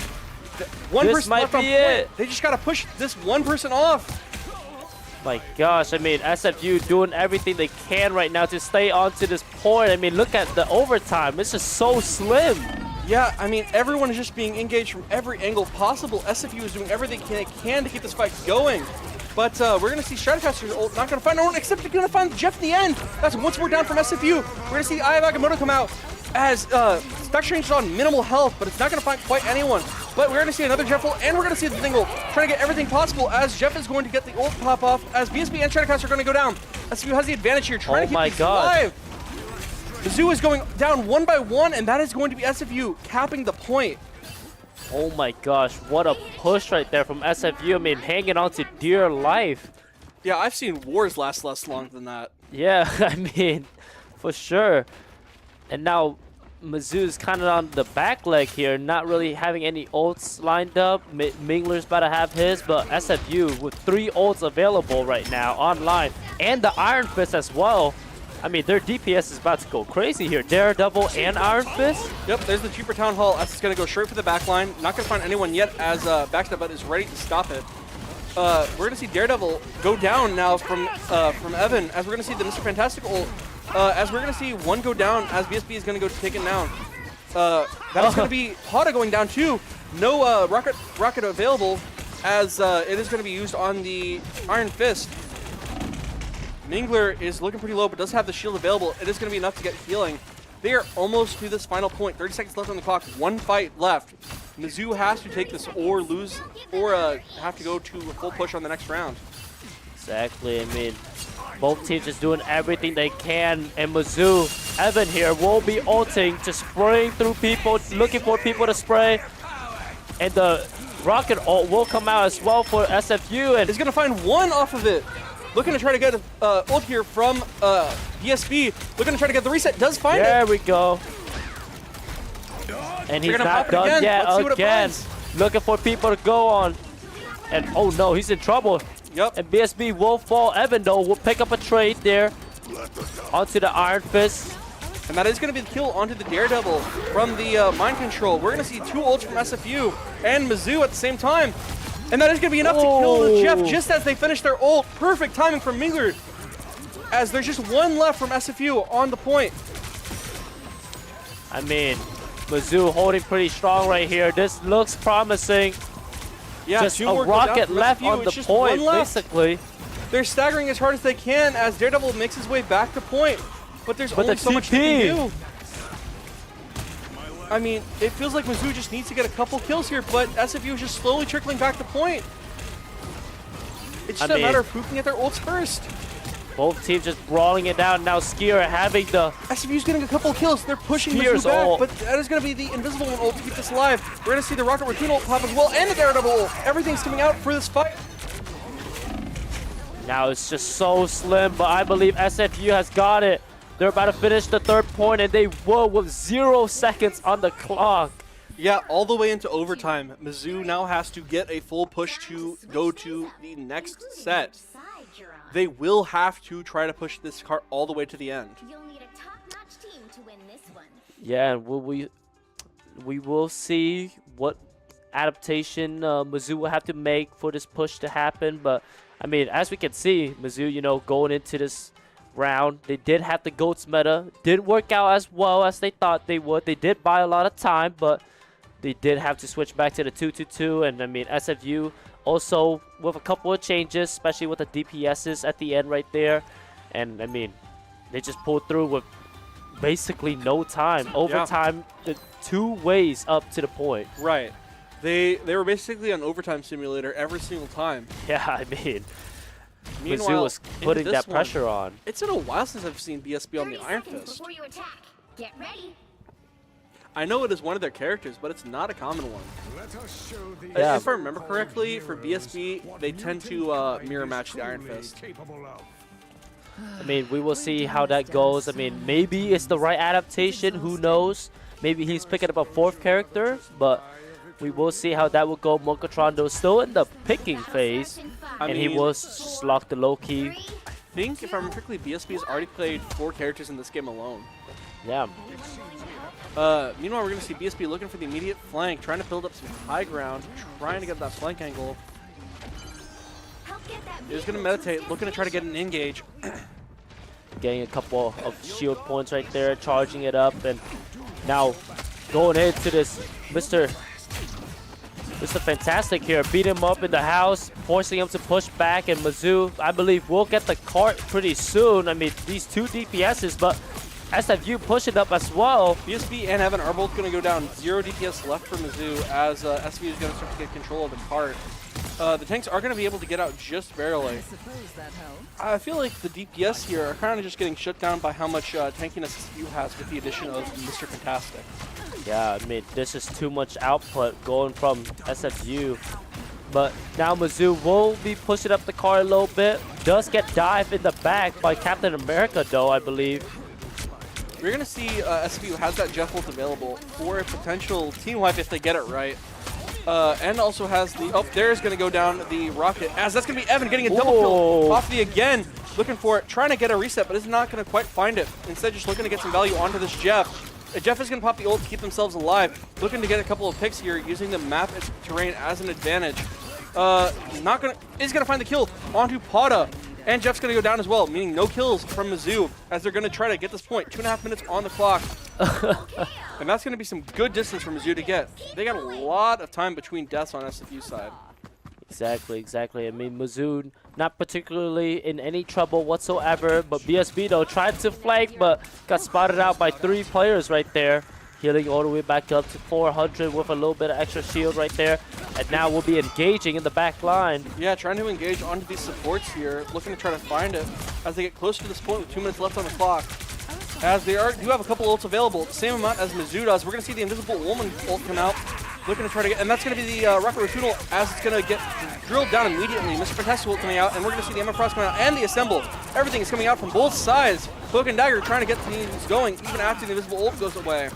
One person left on point. They just got to push this one person off. My gosh, I mean, SFU doing everything they can right now to stay onto this point. I mean, look at the overtime. It's just so slim. Yeah, I mean, everyone is just being engaged from every angle possible. SFU is doing everything they can to keep this fight going. But we're going to see Stratocaster's ult not going to find no one, except they're going to find Jeff in the end. That's once more down from SFU. We're going to see Eye of Agamotto come out as Spectre Range is on minimal health, but it's not going to find quite anyone. But we're going to see another Jeff ult, and we're going to see the Dingle trying to get everything possible as Jeff is going to get the ult pop off, as BSB and Stratocaster are going to go down. SFU has the advantage here, trying to keep these alive. Mizzou is going down one by one, and that is going to be SFU capping the point. Oh my gosh, what a push right there from SFU. I mean, hanging on to dear life. Yeah, I've seen wars last less long than that. Yeah, I mean, for sure. And now Mizzou's kind of on the back leg here, not really having any ults lined up. Mingler's about to have his, but SFU with 3 ults available right now online, and the Iron Fist as well. I mean, their DPS is about to go crazy here. Daredevil and Iron Fist. Yep, there's the cheaper Town Hall. S is going to go straight for the back line. Not going to find anyone yet as Backstep Bud is ready to stop it. We're going to see Daredevil go down now from Evan, as we're going to see the Mr. Fantastic ult. As we're going to see one go down as BSB is going to go take it down. That is going to be Hada going down too. No rocket available, as it is going to be used on the Iron Fist. Mingler is looking pretty low, but does have the shield available. It is going to be enough to get healing. They are almost to this final point. 30 seconds left on the clock. 1 fight left. Mizzou has to take this or lose, or have to go to a full push on the next round. Exactly. I mean, both teams just doing everything they can. And Mizzou, Evan here, will be ulting, just spraying through people, looking for people to spray. And the rocket ult will come out as well for SFU. And he's going to find one off of it. Looking to try to get ult here from BSB. Looking to try to get the reset. Does find it. There we go. And he's not done yet again. Looking for people to go on. And oh no, he's in trouble. Yep. And BSB will fall. Evan though will pick up a trade there onto the Iron Fist. And that is going to be the kill onto the Daredevil from the Mind Control. We're going to see 2 ults from SFU and Mizzou at the same time. And that is going to be enough to kill the Jeff just as they finish their ult. Perfect timing from Mingler, as there's just 1 left from SFU on the point. I mean, Mizzou holding pretty strong right here. This looks promising. Yeah, just a rocket left on the point, basically. They're staggering as hard as they can as Daredevil makes his way back to point. But there's only so much they can do. I mean, it feels like Mizzou just needs to get a couple kills here, but SFU is just slowly trickling back to point. It's just a matter of who can get their ults first. Both teams just brawling it down. Now Skier having the... SFU's getting a couple kills. They're pushing Mizzou back, but that is going to be the Invisible One ult to keep this alive. We're going to see the Rocket Raccoon ult pop as well, and the Daredevil ult. Everything's coming out for this fight. Now it's just so slim, but I believe SFU has got it. They're about to finish the 3rd point, and they will with 0 seconds on the clock. Yeah, all the way into overtime. Mizzou now has to get a full push to go to the next set. They will have to try to push this cart all the way to the end. You'll need a top-notch team to win this one. Yeah, and we will see what adaptation Mizzou will have to make for this push to happen. But, I mean, as we can see, Mizzou, you know, going into this round, they did have the GOATS meta. Didn't work out as well as they thought they would. They did buy a lot of time, but they did have to switch back to the 2-2-2. And I mean, SFU also with a couple of changes, especially with the DPSs at the end right there. And I mean, they just pulled through with basically no time. Overtime, the 2 ways up to the point. Right. They were basically an overtime simulator every single time. Yeah, I mean, Meanwhile, Mizzou was putting that pressure on. It's been a while since I've seen BSB on the Iron Fist. Before you attack. Get ready. I know it is one of their characters, but it's not a common one. Yeah. If I remember correctly, for BSB, they tend to mirror match the Iron Fist. I mean, we will see how that goes. I mean, maybe it's the right adaptation. Who knows? Maybe he's picking up a 4th character, but we will see how that will go. Mokotrondo still in the picking phase, and he will lock the low key. I think, if I remember correctly, BSB has already played 4 characters in this game alone. Yeah. Meanwhile, we're going to see BSB looking for the immediate flank, trying to build up some high ground, trying to get that flank angle. Help get that He's going to meditate, looking to try to get an engage. Getting a couple of shield points right there, charging it up, and now going into this Mr. Fantastic here, beat him up in the house, forcing him to push back, and Mizzou, I believe, will get the cart pretty soon. I mean, these two DPSs, but SFU pushing up as well. BSB and Evan are both going to go down. 0 DPS left for Mizzou as SFU is going to start to get control of the cart. The tanks are going to be able to get out just barely. I feel like the DPS here are kind of just getting shut down by how much tankiness SFU has with the addition of Mr. Fantastic. Yeah, I mean, this is too much output going from SFU. But now Mizzou will be pushing up the car a little bit. Does get dived in the back by Captain America, though, I believe. We're going to see SFU has that Jeff ult available for a potential team wipe if they get it right. And also has the, oh, there's going to go down the rocket, as that's going to be Evan getting a double kill off the again, looking for it, trying to get a reset, but is not going to quite find it. Instead, just looking to get some value onto this Jeff. Jeff is going to pop the ult to keep themselves alive, looking to get a couple of picks here, using the map terrain as an advantage. Is going to find the kill onto Pata. And Jeff's going to go down as well, meaning no kills from Mizzou as they're going to try to get this point. 2.5 minutes on the clock. And that's going to be some good distance for Mizzou to get. They got a lot of time between deaths on SFU side. Exactly. I mean, Mizzou not particularly in any trouble whatsoever, but BSB, though, tried to flank, but got spotted out by 3 players right there. Healing all the way back up to 400 with a little bit of extra shield right there. And now we'll be engaging in the back line. Yeah, trying to engage onto these supports here, looking to try to find it as they get closer to this point with 2 minutes left on the clock. As they do have a couple ults available, the same amount as Mizzou does. We're going to see the Invisible Woman ult come out, looking to try to get, and that's going to be the Rocket Raccoon ult as it's going to get drilled down immediately. Mr. Fantastic ult coming out, and we're going to see the Emma Frost coming out, and the Assemble. Everything is coming out from both sides. Cloak and Dagger trying to get things going, even after the Invisible ult goes away.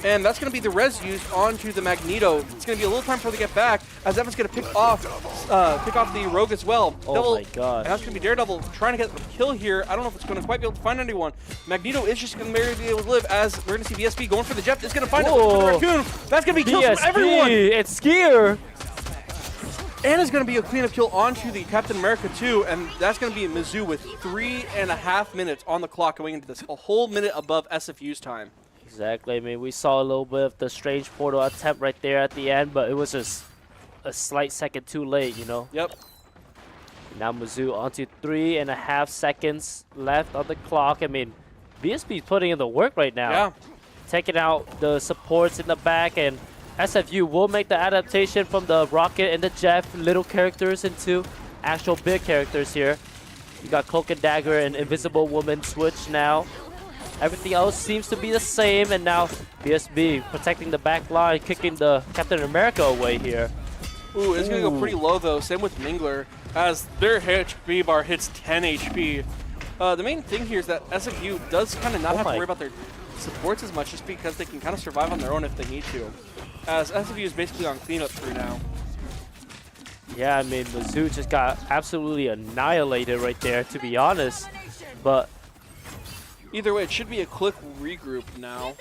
And that's going to be the res used onto the Magneto. It's going to be a little time before they get back, as Evan's going to pick off the Rogue as well. Oh my god. And that's going to be Daredevil trying to get a kill here. I don't know if it's going to quite be able to find anyone. Magneto is just going to be able to live, as we're going to see BSB going for the Jeff. It's going to find the Raccoon. That's going to be kills from everyone. It's Skier. And it's going to be a cleanup kill onto the Captain America too, and that's going to be Mizzou with 3.5 minutes on the clock going into this, a whole minute above SFU's time. Exactly. I mean, we saw a little bit of the strange portal attempt right there at the end, but it was just a slight second too late, you know? Yep. Now Mizzou onto 3.5 seconds left on the clock. I mean, BSB's putting in the work right now. Yeah. Taking out the supports in the back, and SFU will make the adaptation from the Rocket and the Jeff little characters into actual big characters here. You got Cloak and Dagger and Invisible Woman switch now. Everything else seems to be the same, and now BSB protecting the back line, kicking the Captain America away here. Ooh, it's going to go pretty low, though. Same with Mingler, as their HP bar hits 10 HP. The main thing here is that SFU does kind of not have to worry about their supports as much, just because they can kind of survive on their own if they need to. As SFU is basically on cleanup crew now. Yeah, I mean, Mizzou just got absolutely annihilated right there, to be honest. But either way, it should be a quick regroup now,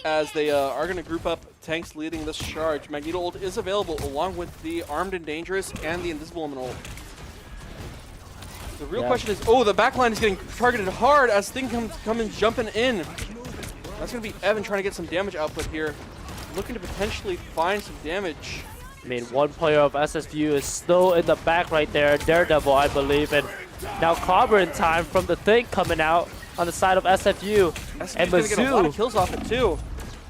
as they are going to group up tanks leading this charge. Magneto ult is available along with the Armed and Dangerous and the Invisible Woman ult. The real question is, oh, the backline is getting targeted hard as thing coming jumping in. That's going to be Evan trying to get some damage output here, looking to potentially find some damage. I mean, one player of SFU is still in the back right there, Daredevil, I believe, and now Clobber in time from the thing coming out on the side of SFU. And Mizzou's gonna get a lot of Mizzou, kills off it too.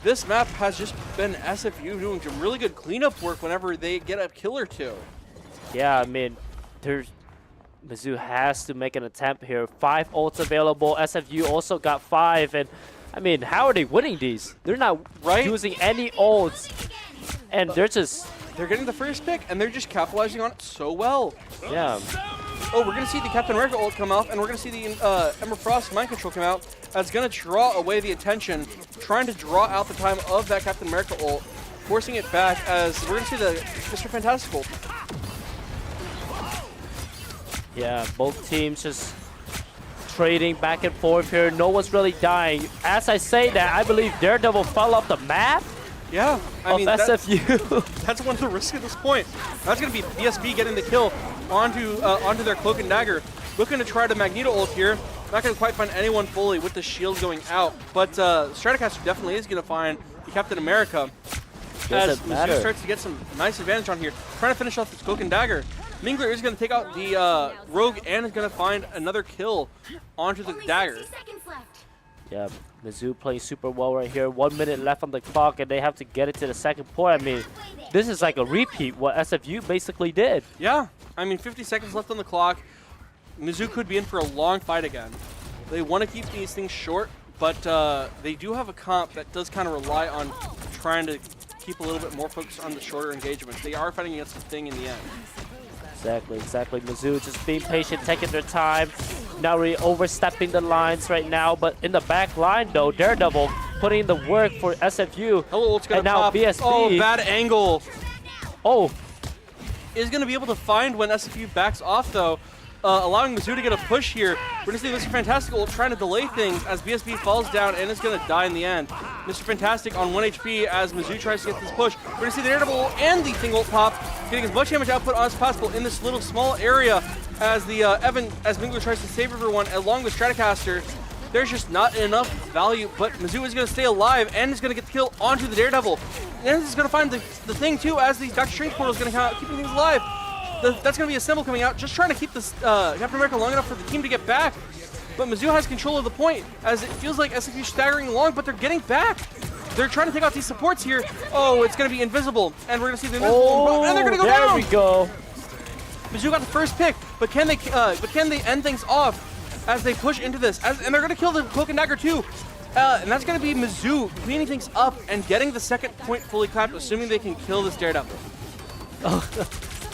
This map has just been SFU doing some really good cleanup work whenever they get a kill or two. yeah, I mean, Mizzou has to make an attempt here. 5 ults available. SFU also got 5, and I mean, how are they winning these? They're not using any ults, and they're getting the first pick, and they're just capitalizing on it so well. Yeah. Oh, we're going to see the Captain America ult come off, and we're going to see the Ember Frost Mind Control come out. That's going to draw away the attention, trying to draw out the time of that Captain America ult, forcing it back as we're going to see the Mr. Fantastic ult. Yeah, both teams just trading back and forth here. No one's really dying. As I say that, I believe Daredevil fell off the map. Yeah, I mean, SFU. that's one of the risks at this point. That's going to be BSB getting the kill. onto their Cloak and Dagger, looking to try to Magneto ult here. Not going to quite find anyone fully with the shield going out, but Stratocaster definitely is going to find the Captain America. As Mizzou starts to get some nice advantage on here, trying to finish off this Cloak and Dagger. Mingler is going to take out the Rogue and is going to find another kill onto the Dagger. Yeah, Mizzou playing super well right here. 1 minute left on the clock, and they have to get it to the second point. I mean, this is like a repeat what SFU basically did. Yeah, I mean, 50 seconds left on the clock. Mizzou could be in for a long fight again. They want to keep these things short, but they do have a comp that does kind of rely on trying to keep a little bit more focused on the shorter engagements. They are fighting against the thing in the end. Exactly. Mizzou just being patient, taking their time. Not really overstepping the lines right now, but in the back line though, Daredevil putting in the work for SFU. Hello, it's gonna and now pop. BSB. Oh, bad angle. Oh, is going to be able to find when SFU backs off though, allowing Mizzou to get a push here. We're going to see Mr. Fantastic trying to delay things as BSB falls down and is going to die in the end. Mr. Fantastic on 1 HP as Mizzou tries to get this push. We're going to see the Daredevil and the Thing ult pop, getting as much damage output as possible in this little small area as the as Mingler tries to save everyone along with Stratocaster. There's just not enough value, but Mizzou is going to stay alive and is going to get the kill onto the Daredevil. And is going to find the thing too as the Dr. Strange portal is going to come out, keeping things alive. That's going to be a symbol coming out, just trying to keep this Captain America long enough for the team to get back. But Mizzou has control of the point, as it feels like SFU is staggering along, but they're getting back. They're trying to take out these supports here. Oh, it's going to be invisible, and we're going to see the invisible, and they're going to go down. There we go. Mizzou got the first pick, but can they end things off as they push into this? And they're going to kill the Cloak and Dagger too. And that's going to be Mizzou cleaning things up and getting the second point fully clapped, assuming they can kill this Daredevil.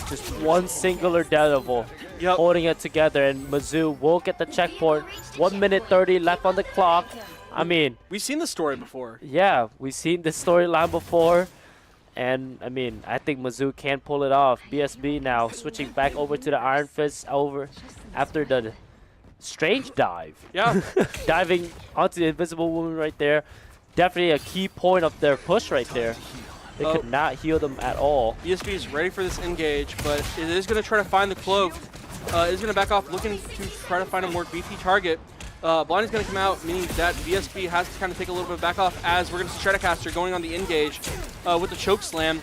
Just one singular Daredevil holding it together, and Mizzou will get the checkpoint. 1 minute 30 left on the clock. I mean, we've seen this story before. Yeah, we've seen this storyline before. And, I mean, I think Mizzou can pull it off. BSB now switching back over to the Iron Fist after the Strange dive. Yeah. Diving onto the Invisible Woman right there. Definitely a key point of their push right there. They could not heal them at all. BSB is ready for this engage, but it is going to try to find the Cloak. It is going to back off, looking to try to find a more beefy target. Blind is going to come out, meaning that BSB has to kind of take a little bit of back off, as we're going to see Stratocaster going on the engage with the choke slam,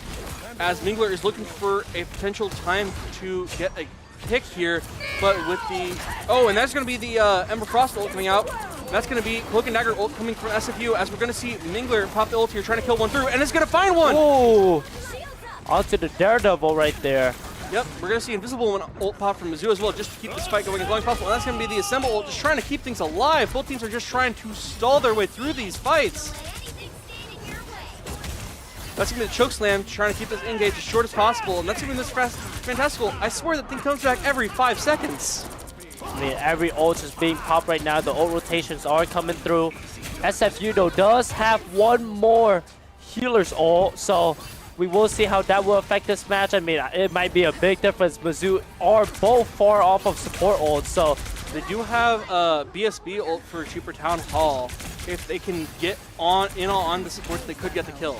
as Mingler is looking for a potential time to get a pick here, but with the... Oh, and that's going to be the Ember Frost ult coming out. That's going to be Cloak and Dagger ult coming from SFU, as we're going to see Mingler pop the ult here, trying to kill one through, and it's going to find one! Oh! Onto the Daredevil right there. Yep, we're going to see Invisible Woman ult pop from Mizzou as well, just to keep this fight going as long as possible. And that's going to be the Assemble ult, just trying to keep things alive. Both teams are just trying to stall their way through these fights. That's going to be the Choke Slam, trying to keep this engage as short as possible. And that's going to be this Fantastical. I swear that thing comes back every 5 seconds. I mean, every ult is being popped right now. The ult rotations are coming through. SFU, though, does have one more healer's ult, so we will see how that will affect this match. I mean, it might be a big difference. Mizzou are both far off of support ult, so they do have BSB ult for Super Town Hall. If they can get on the support, they could get the kill.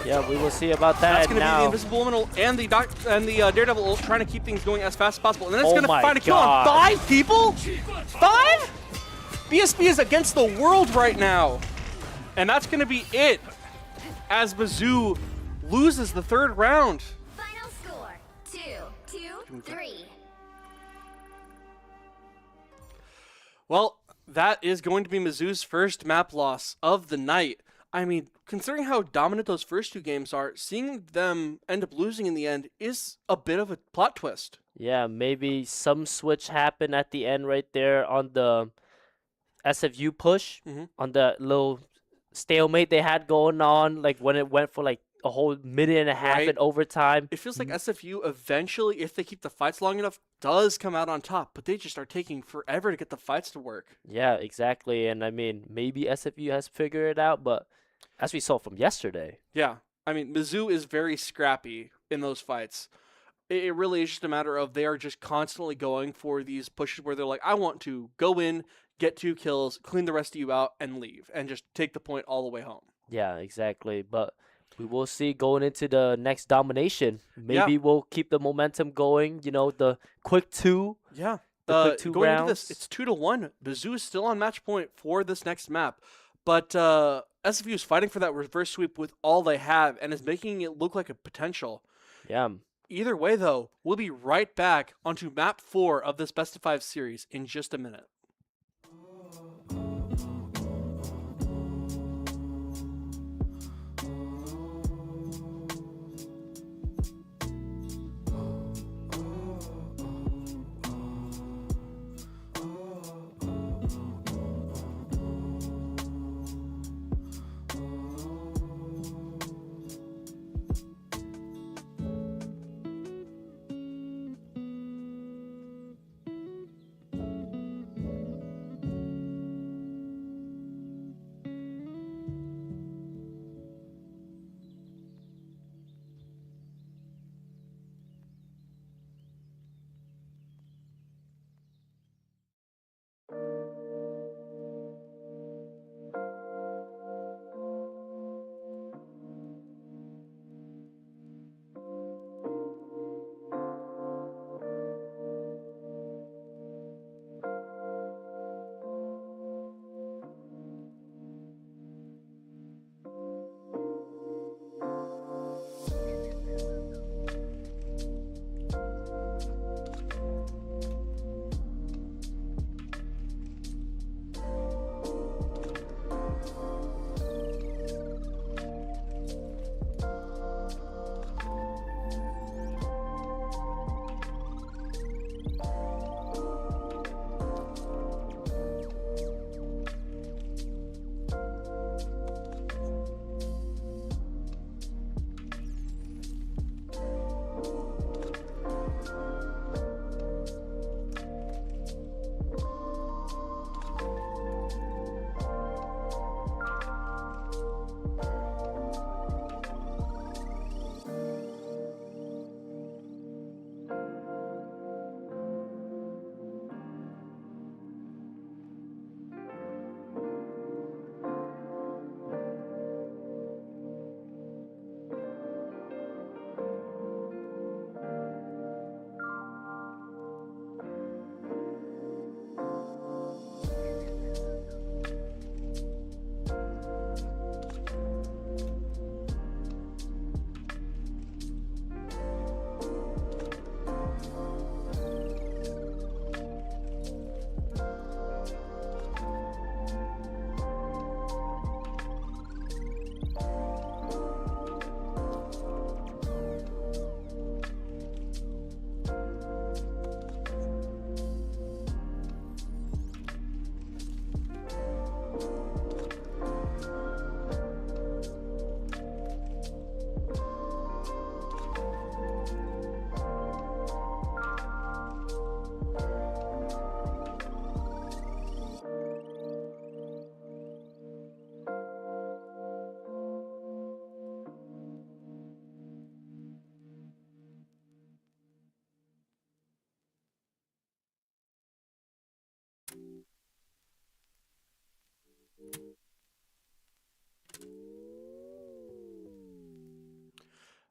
Yeah, we will see about that. That's going to be the Invisible Woman ult and the Daredevil ult, trying to keep things going as fast as possible. And then it's going to find a kill on 5 people? 5? BSB is against the world right now. And that's going to be it, as Mizzou loses the 3rd round. Final score, 2-3. Well, that is going to be Mizzou's first map loss of the night. I mean, considering how dominant those first 2 games are, seeing them end up losing in the end is a bit of a plot twist. Yeah, maybe some switch happened at the end right there on the SFU push, on the little stalemate they had going on, like when it went for like a whole minute and a half in overtime. It feels like SFU eventually, if they keep the fights long enough, does come out on top, but they just are taking forever to get the fights to work. Yeah, exactly. And I mean, maybe SFU has figured it out, but as we saw from yesterday. Yeah, I mean, Mizzou is very scrappy in those fights. It really is just a matter of they are just constantly going for these pushes where they're like, I want to go in, get 2 kills, clean the rest of you out, and leave, and just take the point all the way home. Yeah, exactly. But We will see going into the next domination. Maybe we'll keep the momentum going. You know, the quick two. Yeah. The quick two going rounds. into this, it's 2-1. Mizzou is still on match point for this next map. But SFU is fighting for that reverse sweep with all they have and is making it look like a potential. Yeah. Either way, though, we'll be right back onto map 4 of this best of 5 series in just a minute.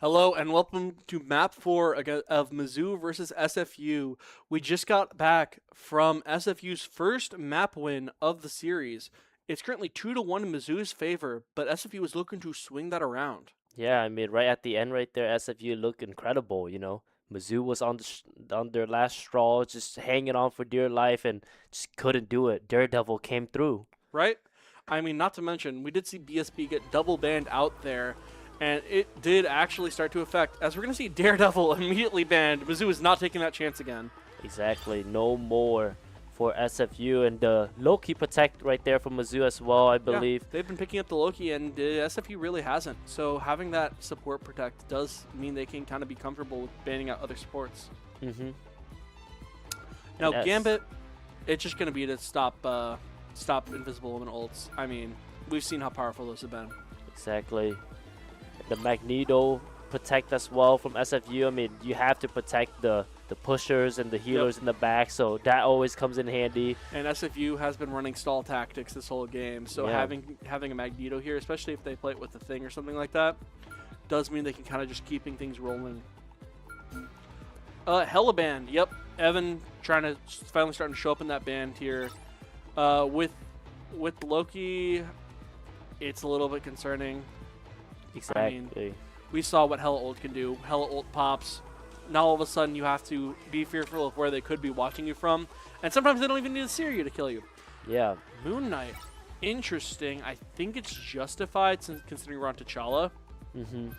Hello and welcome to map 4 of Mizzou versus SFU. We just got back from SFU's first map win of the series. It's currently 2-1 in Mizzou's favor, but SFU is looking to swing that around. Yeah, I mean, right at the end right there, SFU looked incredible, you know. Mizzou was on their last straw, just hanging on for dear life and just couldn't do it. Daredevil came through. Right? I mean, not to mention, we did see BSB get double banned out there, and it did actually start to affect. As we're going to see Daredevil immediately banned, Mizzou is not taking that chance again. Exactly. No more for SFU, and the low-key protect right there from Mizzou as well, I believe. Yeah, they've been picking up the low-key, and SFU really hasn't. So having that support protect does mean they can kind of be comfortable with banning out other supports. Mm-hmm. Now, Yes. Gambit, it's just going to be to stop Invisible Woman ults. I mean, we've seen how powerful those have been. Exactly. The Magneto protect as well from SFU. I mean, you have to protect the pushers and the healers in the back, so that always comes in handy. And SFU has been running stall tactics this whole game, so Yeah. having a Magneto here, especially if they play it with the Thing or something like that, does mean they can kind of just keeping things rolling. Hella band. Yep. Evan finally starting to show up in that band here. With Loki, it's a little bit concerning. Exactly. I mean, we saw what Hella Ult can do. Hella Ult pops. Now all of a sudden you have to be fearful of where they could be watching you from. And sometimes they don't even need to see you to kill you. Yeah. Moon Knight. Interesting. I think it's justified since considering we're on T'Challa. Mm-hmm.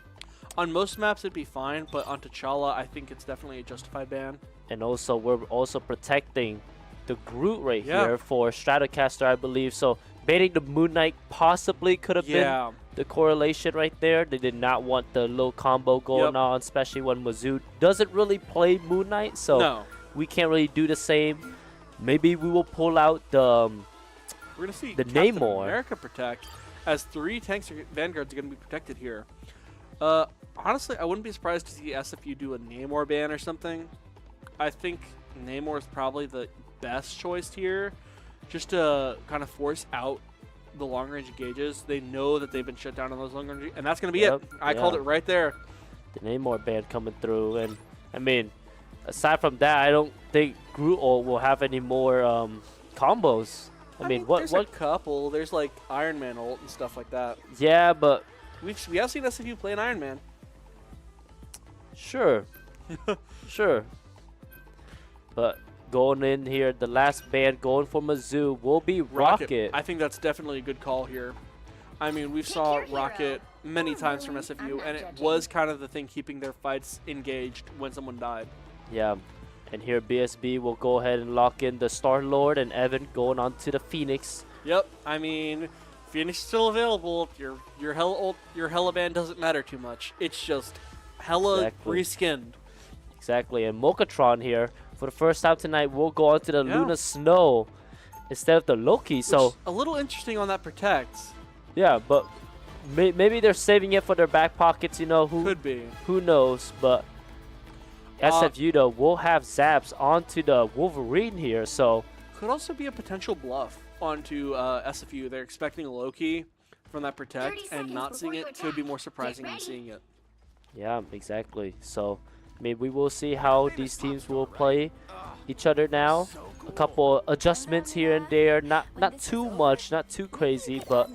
On most maps it'd be fine, but on T'Challa I think it's definitely a justified ban. And also we're also protecting the Groot here for Stratocaster, I believe. So baiting the Moon Knight possibly could have been the correlation right there. They did not want the little combo going on, especially when Mizzou doesn't really play Moon Knight, so we can't really do the same. Maybe we will pull out the we're gonna see the Captain Namor. America protect, as 3 tanks vanguards are gonna be protected here. Honestly, I wouldn't be surprised to see SFU do a Namor ban or something. I think Namor is probably the best choice here, just to kind of force out the long-range engages. They know that they've been shut down on those long-range, and that's going to be it. I called it right there. The Namor band coming through, and I mean, aside from that, I don't think Groot will have any more combos. I mean, there's a couple. There's like Iron Man ult and stuff like that. Yeah, but we have seen SFU play an Iron Man. Sure, sure. But going in here, the last band going for Mizzou will be Rocket. I think that's definitely a good call here. I mean, we saw Rocket many times from SFU, and it was kind of the thing keeping their fights engaged when someone died. Yeah, and here BSB will go ahead and lock in the Star-Lord, and Evan going on to the Phoenix. Yep, I mean, Phoenix is still available. Your Hella band doesn't matter too much. It's just Hella reskinned. Exactly, and Mokatron here, for the first time tonight, will go on to the Luna Snow instead of the Loki. So a little interesting on that protect. Yeah, but maybe they're saving it for their back pockets, you know. Could be. Who knows, but SFU, though, will have zaps onto the Wolverine here, so... Could also be a potential bluff onto SFU. They're expecting a Loki from that protect, and not seeing it could be more surprising than seeing it. Yeah, exactly. So, maybe we will see how these teams will play each other now. A couple adjustments here and there, not too much, not too crazy, but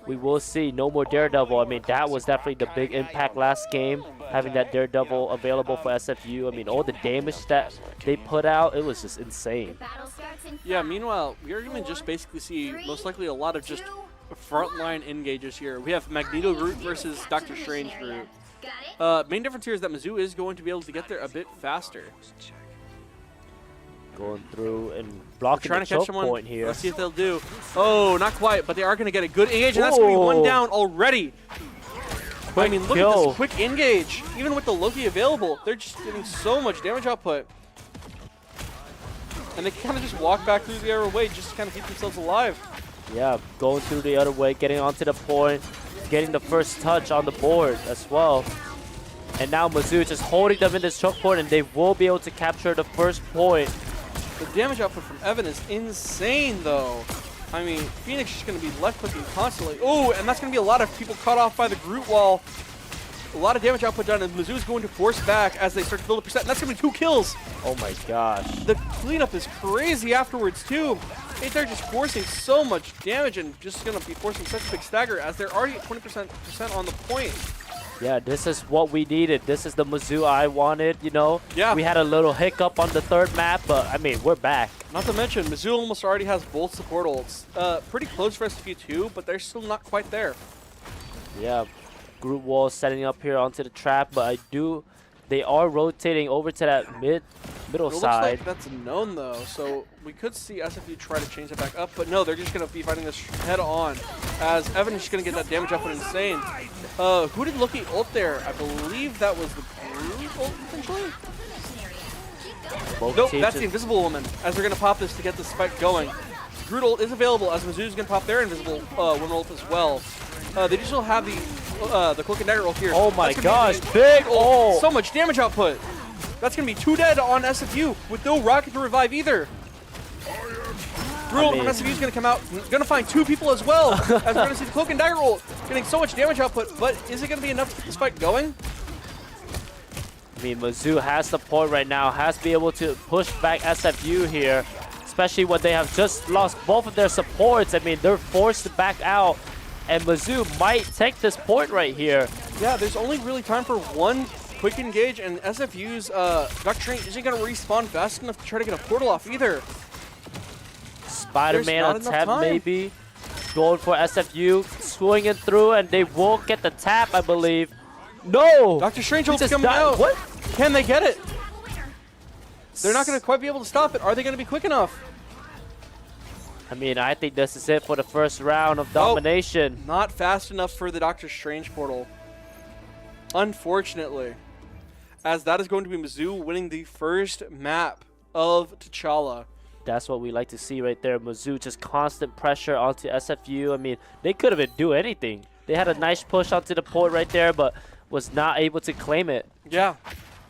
we will see. No more Daredevil. I mean, that was definitely the big impact last game, having that Daredevil available for SFU. I mean, all the damage that they put out, it was just insane. Yeah, meanwhile, we're going to just basically see most likely a lot of just frontline engages here. We have Magneto Groot versus Doctor Strange Groot. Main difference here is that Mizzou is going to be able to get there a bit faster. Going through and blocking trying the to catch choke someone. point here. Let's see if they'll do. Oh, not quite, but they are going to get a good engage, and that's going to be one down already. I mean, look at this quick engage. Even with the Loki available, they're just getting so much damage output. And they kind of just walk back through the other way just to kind of keep themselves alive. Yeah, going through the other way, getting onto the point, getting the first touch on the board as well. And now Mizzou just holding them in this choke point, and they will be able to capture the first point. The damage output from Evan is insane, though. I mean, Phoenix is going to be left-clicking constantly. Oh, and that's going to be a lot of people cut off by the Groot wall. A lot of damage output done, and Mizzou is going to force back as they start to build a percent. And that's going to be 2 kills. Oh my gosh. The cleanup is crazy afterwards, too. They're just forcing so much damage and just going to be forcing such a big stagger as they're already at 20% on the point. Yeah, this is what we needed. This is the Mizzou I wanted, you know. Yeah. We had a little hiccup on the third map, but, I mean, we're back. Not to mention, Mizzou almost already has both support ults. Pretty close for SFU too, but they're still not quite there. Yeah, Groot wall setting up here onto the trap, but they are rotating over to that middle It side. looks like that's known though, so we could see SFU try to change it back up, but no, they're just going to be fighting this head on, as Evan is just going to get that damage output insane. Who did Loki ult there? I believe that was the Groot ult, potentially? Nope, that's the Invisible Woman, as they're going to pop this to get this fight going. Groot ult is available, as Mizzou's going to pop their Invisible Woman ult as well. They just still have the Cloak and Dagger ult here. Oh my gosh, big ult! So much damage output! That's going to be 2 dead on SFU with no rocket to revive either. Groot from SFU is going to come out. Going to find 2 people as well. As we're going to see the Cloak and Dagger ult. getting so much damage output, but is it going to be enough to keep this fight going? I mean, Mizzou has the point right now, has to be able to push back SFU here, especially when they have just lost both of their supports. I mean, they're forced to back out, and Mizzou might take this point right here. Yeah, there's only really time for one quick engage, and SFU's Dr. Strange isn't going to respawn fast enough to try to get a portal off either. Spider-Man attempt maybe. Going for SFU, swinging through, and they won't get the tap, I believe. No! Dr. Strange will just come out. What? Can they get it? They're not going to quite be able to stop it. Are they going to be quick enough? I mean, I think this is it for the first round of domination. Not fast enough for the Doctor Strange portal. Unfortunately. As that is going to be Mizzou winning the first map of T'Challa. That's what we like to see right there. Mizzou just constant pressure onto SFU. I mean, they couldn't even do anything. They had a nice push onto the point right there, but was not able to claim it. Yeah.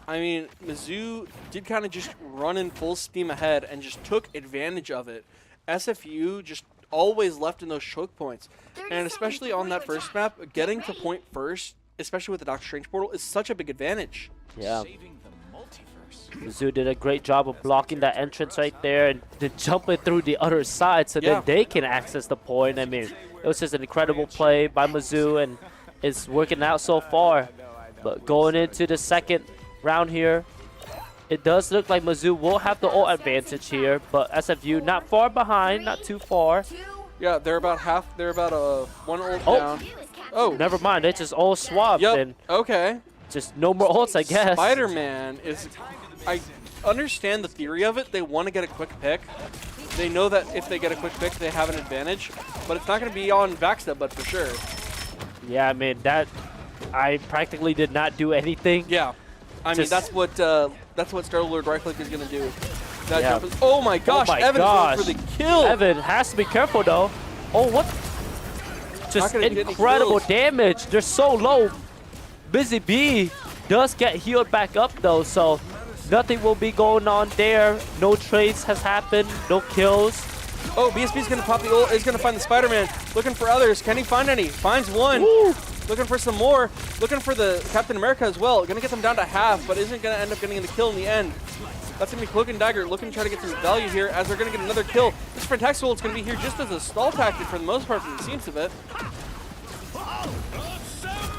I mean, Mizzou did kind of just run in full steam ahead and just took advantage of it. SFU just always left in those choke points. And especially on that first map, getting to point first, especially with the Doctor Strange portal, is such a big advantage. Yeah. Mizzou did a great job of blocking that entrance right there and then jumping through the other side so then they can access the point. I mean, it was just an incredible play by Mizzou, and it's working out so far. But going into the second round here, it does look like Mizzou will have the ult advantage here, but SFU not far behind, not too far. Yeah, they're about one ult down. Oh, never mind. They just all swapped. Yep. And okay. just no more ults, I guess. Spider-Man is... I understand the theory of it. They want to get a quick pick. They know that if they get a quick pick, they have an advantage. But it's not going to be on backstep, but for sure. Yeah, I mean, that... I practically did not do anything. Yeah. I mean, that's what Star-Lord right-click is going to do. That Yeah. jump is... Oh my gosh, Evan going for the kill! Evan has to be careful, though. Oh, what? Just incredible damage. They're so low. Busy Bee does get healed back up, though, so nothing will be going on there. No trades has happened. No kills. Oh, BSB's going to pop the ult. He's going to find the Spider-Man. Looking for others. Can he find any? Finds one. Woo. Looking for some more. Looking for the Captain America as well. Going to get them down to half, but isn't going to end up getting the kill in the end. That's going to be Cloak and Dagger looking to try to get some value here as they're going to get another kill. This Fantastic Ult is going to be here just as a stall tactic for the most part from the seams of it.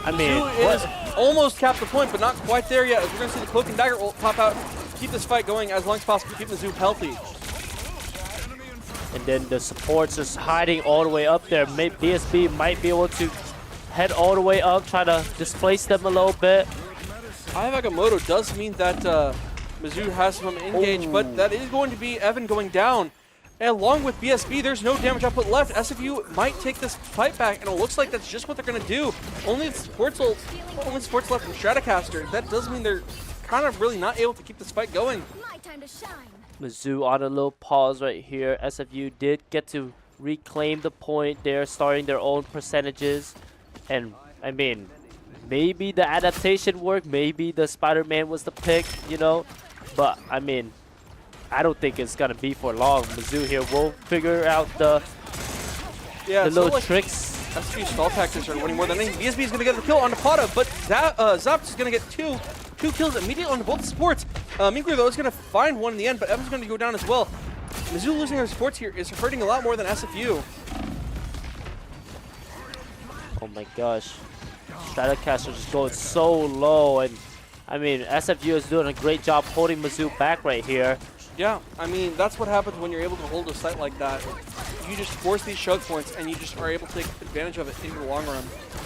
I mean, is almost capped the point, but not quite there yet. As we're going to see the Cloak and Dagger ult pop out, keep this fight going as long as possible, keep Mizzou healthy. and then the supports just hiding all the way up there. BSB might be able to head all the way up, try to displace them a little bit. Eye of Agamotto does mean that Mizzou has some engage, but that is going to be Evan going down. And along with BSB, there's no damage output left. SFU might take this fight back, and it looks like that's just what they're going to do. Only supports left from Stratocaster. That does mean they're kind of really not able to keep this fight going. My time to shine. Mizzou on a little pause right here. SFU did get to reclaim the point. They're starting their own percentages. And, I mean, maybe the adaptation worked. Maybe the Spider-Man was the pick, you know. But, I mean, I don't think it's going to be for long. Mizzou here will figure out the little tricks. SFU stall tactics are winning more than anything. BSB is going to get the kill on the Pata, but Zapt is going to get two kills immediately on both sports. Minkler, though, is going to find one in the end, but Evan's going to go down as well. Mizzou losing their sports here is hurting a lot more than SFU. Oh my gosh. Stratocaster just going so low, and I mean, SFU is doing a great job holding Mizzou back right here. Yeah, I mean, that's what happens when you're able to hold a site like that. You just force these choke points, and you just are able to take advantage of it in the long run.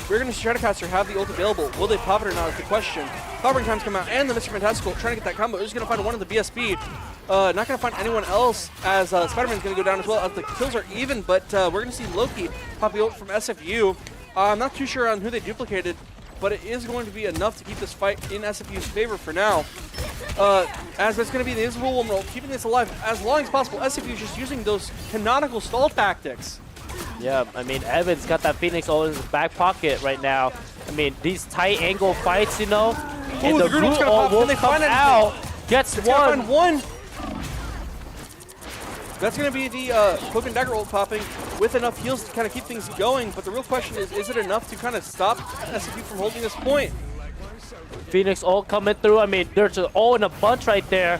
We're going to see Stratocaster have the ult available. Will they pop it or not is the question. Clobbering times come out, and the Mr. Fantastical trying to get that combo. They're just going to find one of the BSB. Not going to find anyone else, as Spider-Man's going to go down as well, as the kills are even, but we're going to see Loki pop the ult from SFU. I'm not too sure on who they duplicated, but it is going to be enough to keep this fight in SFU's favor for now. As it's going to be the Invisible Woman, keeping this alive as long as possible. SFU is just using those canonical stall tactics. Yeah, I mean, Evan's got that Phoenix all in his back pocket right now. I mean, these tight angle fights, you know, and the root ult will come out. Gets one. That's going to be the Cloak and Dagger ult popping. with enough heals to kind of keep things going, but the real question is it enough to kind of stop SFU from holding this point? Phoenix all coming through. I mean, they're just all in a bunch right there.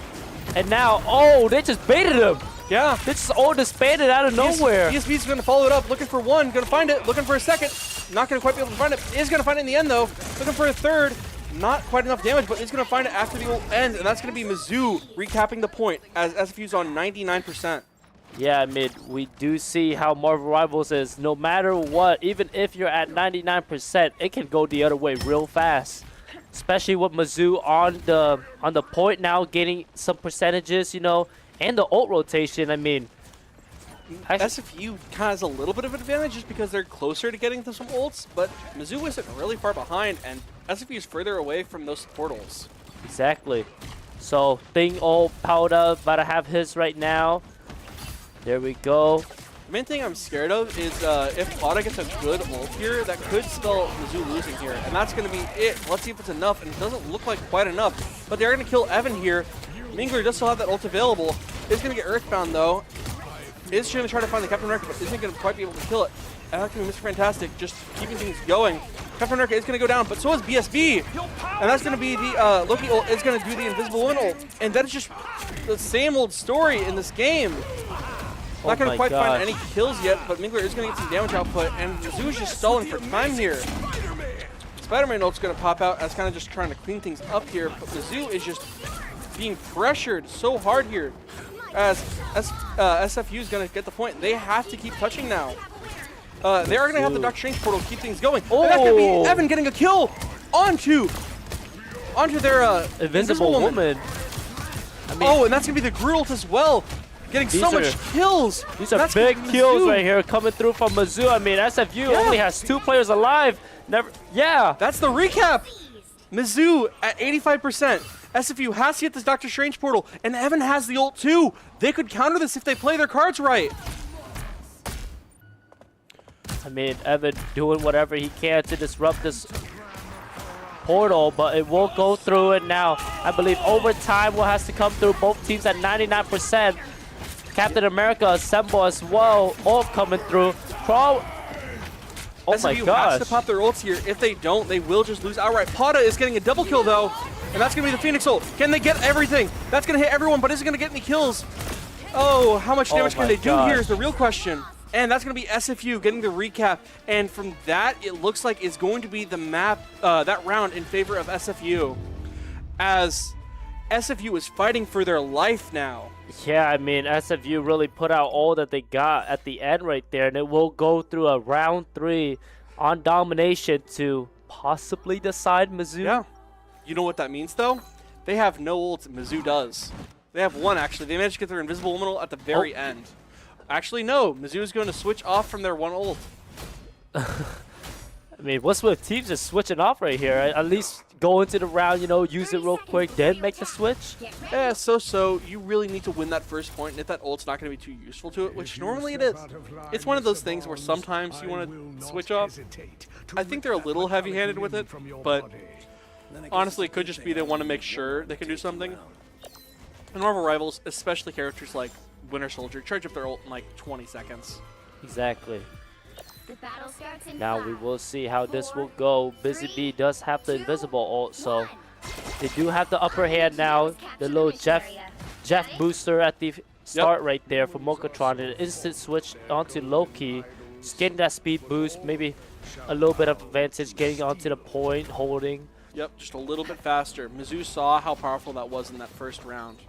And now, oh, they just baited him. Yeah. They just all disbanded out of nowhere. ESB's going to follow it up, looking for one, going to find it, looking for a second. Not going to quite be able to find it. Is going to find it in the end, though. Looking for a third. Not quite enough damage, but is going to find it after the ult ends, and that's going to be Mizzou recapping the point as SFU's on 99%. Yeah, I mean, we do see how Marvel Rivals is. No matter what, even if you're at 99%, it can go the other way real fast. Especially with Mizzou on the point now, getting some percentages, you know, and the ult rotation. I mean, SFU kind of has a little bit of an advantage just because they're closer to getting to some ults, but Mizzou isn't really far behind, and SFU is further away from those portals. Exactly. So, Thing all powered up, about to have his right now. There we go. The main thing I'm scared of is if Pada gets a good ult here, that could spell Mizzou losing here, and that's going to be it. Let's see if it's enough, and it doesn't look like quite enough, but they're going to kill Evan here. Mingler does still have that ult available. Is going to get Earthbound, though. Is going to try to find the Captain America, but isn't going to quite be able to kill it. And that's going to be Mr. Fantastic, just keeping things going. Captain America is going to go down, but so is BSB. And that's going to be the Loki ult is going to do the Invisible Woman ult. And that is just the same old story in this game. Not going to quite find any kills yet, but Mingler is going to get some damage output, and Mizzou is just stalling for time here. Spider-Man ult's going to pop out as kind of just trying to clean things up here, but Mizzou is just being pressured so hard here as SFU is going to get the point. They have to keep touching now. They are going to have the Doctor Strange portal to keep things going. Oh! And that's going to be Evan getting a kill onto their Invisible Woman. I mean, oh, and that's going to be the Groot ult as well. Getting so much kills. These are big kills right here coming through from Mizzou. I mean, SFU only has 2 players alive. That's the recap. Mizzou at 85%. SFU has to get this Doctor Strange portal, and Evan has the ult too. They could counter this if they play their cards right. I mean, Evan doing whatever he can to disrupt this portal, but it will go through it now. I believe overtime will has to come through. Both teams at 99%. Captain America assemble as well. All coming through. Crawl. Oh SFU my gosh. has to pop their ults here. If they don't, they will just lose outright. Pada is getting a double kill though, and that's going to be the Phoenix ult. Can they get everything? That's going to hit everyone, but is it going to get any kills? Oh, how much damage can they do here is the real question. And that's going to be SFU getting the recap. And from that, it looks like it's going to be the map, that round in favor of SFU. As SFU is fighting for their life now. Yeah, I mean, SFU really put out all that they got at the end right there. And it will go through a round 3 on domination to possibly decide Mizzou. Yeah. You know what that means, though? They have no ults. Mizzou does. They have one, actually. They managed to get their Invisible Woman ult at the very end. Actually, no. Mizzou is going to switch off from their one ult. I mean, what's with teams just switching off right here? At least go into the round, you know, use it real quick, then make the switch. Yeah, so you really need to win that first point, and if that ult's not going to be too useful to it, which normally it is. It's one of those things where sometimes you want to switch off. I think they're a little heavy-handed with it, but honestly, it could just be they want to make sure they can do something. And Marvel Rivals, especially characters like Winter Soldier, charge up their ult in like 20 seconds. Exactly. The battle starts in Now we will see how this will go. Busy Bee does have the invisible ult, so they do have the upper hand now. The little Jeff booster at the start right there for Mokatron. An instant switch onto Loki. Just getting that speed boost, maybe a little bit of advantage getting onto the point, holding. Yep, just a little bit faster. Mizzou saw how powerful that was in that first round.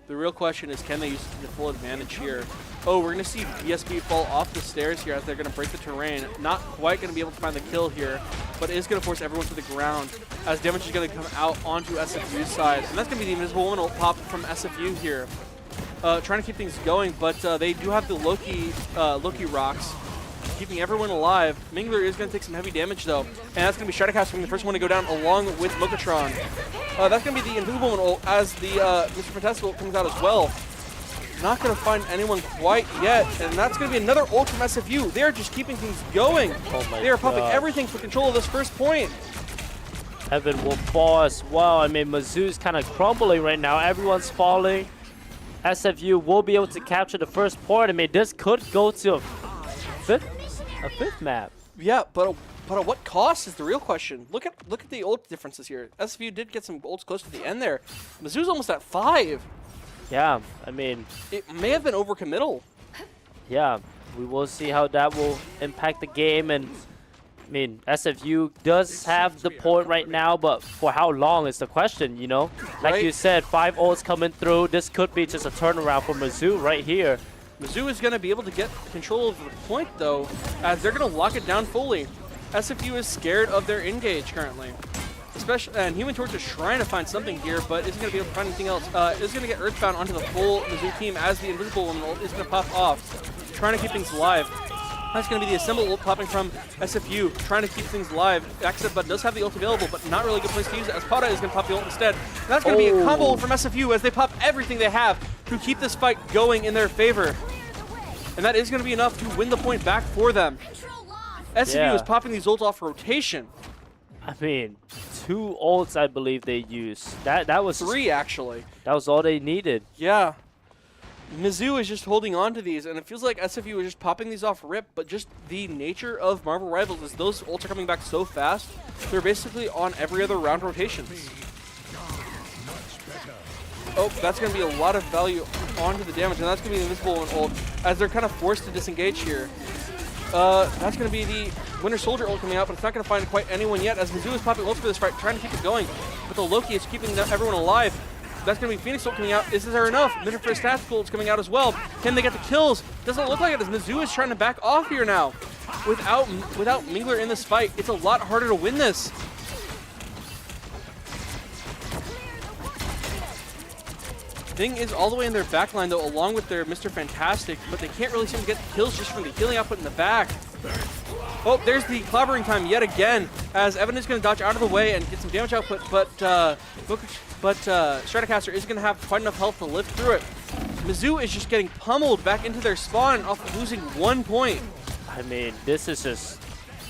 The real question is, can they use the full advantage here? Oh, we're going to see BSB fall off the stairs here as they're going to break the terrain. Not quite going to be able to find the kill here, but it is going to force everyone to the ground as damage is going to come out onto SFU's side. And that's going to be the Invisible Woman ult pop from SFU here. Trying to keep things going, but they do have the Loki rocks, keeping everyone alive. Mingler is going to take some heavy damage, though, and that's going to be Stratocaster being the first one to go down along with Mokatron. That's going to be the Invisible Woman ult as the Mr. Fantastic ult comes out as well. Not going to find anyone quite yet, and that's going to be another ult from SFU. They're just keeping things going. They are pumping everything for control of this first point. Evan will fall as well. I mean, Mizzou's kind of crumbling right now. Everyone's falling. SFU will be able to capture the first point. I mean, this could go to fifth map. Yeah, but at what cost is the real question. Look at the ult differences here. SFU did get some ults close to the end there. Mizzou's almost at 5. Yeah, I mean, It may have been overcommittal. yeah, we will see how that will impact the game. And I mean, SFU does have the point right now, but for how long is the question, you know? Like Right. you said, 5 ults coming through. This could be just a turnaround for Mizzou right here. Mizzou is going to be able to get control of the point, though, as they're going to lock it down fully. SFU is scared of their engage currently. Especially, and Human Torch is trying to find something here, but isn't going to be able to find anything else. Is going to get Earthbound onto the full Mizzou team as the Invisible Woman ult is going to pop off. Trying to keep things alive. That's going to be the Assemble ult popping from SFU, trying to keep things alive. Accept Button does have the ult available, but not really a good place to use it, as Pada is going to pop the ult instead. And that's going to be a combo ult from SFU as they pop everything they have to keep this fight going in their favor. And that is going to be enough to win the point back for them. SFU is popping these ults off rotation. I mean, 2 ults I believe they used. That was 3, actually. That was all they needed. Yeah. Mizzou is just holding on to these, and it feels like SFU is just popping these off rip, but just the nature of Marvel Rivals is those ults are coming back so fast, they're basically on every other round rotations. Oh, that's going to be a lot of value onto the damage, and that's going to be the Invisible ult, as they're kind of forced to disengage here. That's going to be the Winter Soldier ult coming out, but it's not going to find quite anyone yet, as Mizzou is popping ults for this fight, trying to keep it going, but the Loki is keeping everyone alive. That's going to be Phoenix ult coming out. Is there enough? Mr. Tactical ult's coming out as well. Can they get the kills? Doesn't look like it, as Mizzou is trying to back off here now. Without Mingler in this fight, it's a lot harder to win this. Thing is all the way in their backline, though, along with their Mr. Fantastic, but they can't really seem to get the kills just from the healing output in the back. Oh, there's the clobbering time yet again, as Evan is going to dodge out of the way and get some damage output, but Stratocaster is going to have quite enough health to live through it. Mizzou is just getting pummeled back into their spawn off of losing 1 point. I mean, this is just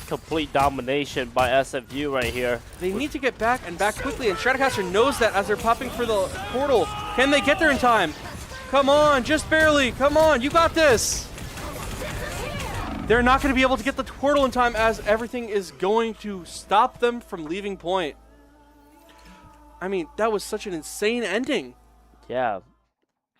complete domination by SFU right here. They need to get back and back quickly, and Stratocaster knows that as they're popping for the portal. Can they get there in time? Come on, just barely. Come on, you got this. They're not going to be able to get the portal in time, as everything is going to stop them from leaving point. I mean, that was such an insane ending. Yeah.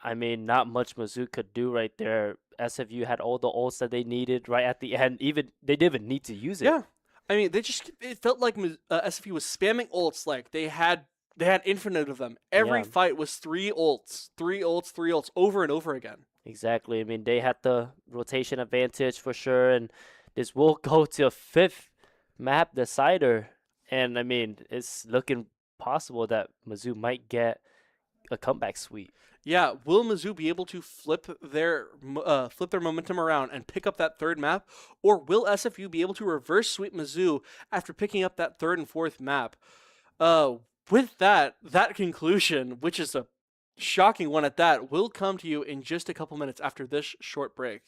I mean, not much Mizzou could do right there. SFU had all the ults that they needed right at the end. Even they didn't even need to use it. Yeah. I mean, it felt like SFU was spamming ults like they had infinite of them. Every fight was 3 ults, 3 ults, 3 ults over and over again. Exactly. I mean, they had the rotation advantage for sure, and this will go to a 5th map decider. And I mean, it's looking possible that Mizzou might get a comeback sweep. Yeah, will Mizzou be able to flip their momentum around and pick up that 3rd map, or will SFU be able to reverse sweep Mizzou after picking up that 3rd and 4th map? With that conclusion, which is a shocking one at that, will come to you in just a couple minutes after this short break.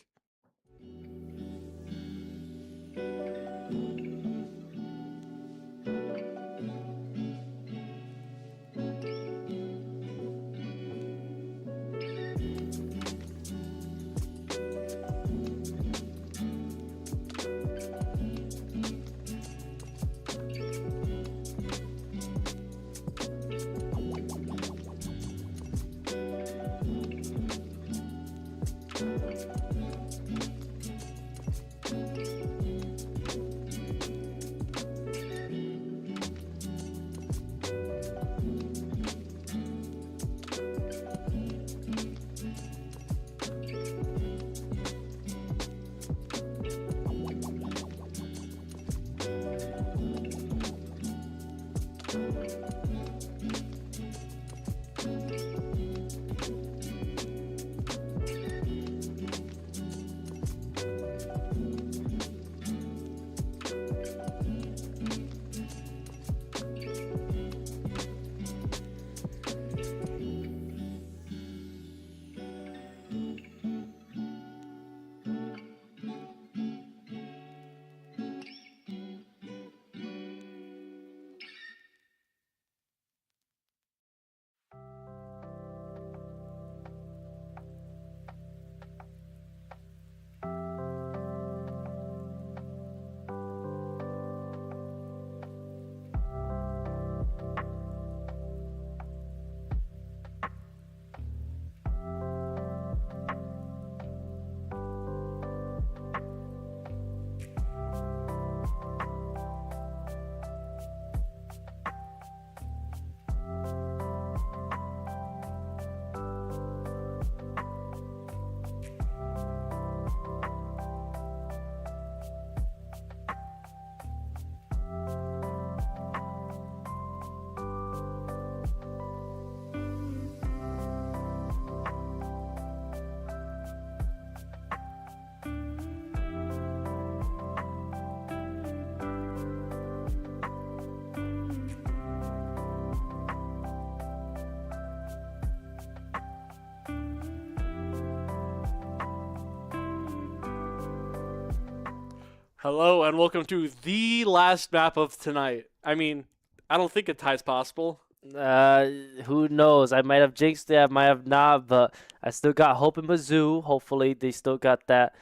Hello and welcome to the last map of tonight. I mean, I don't think a tie's possible. Who knows? I might have jinxed it, I might have not, but I still got hope in Mizzou. Hopefully, they still got that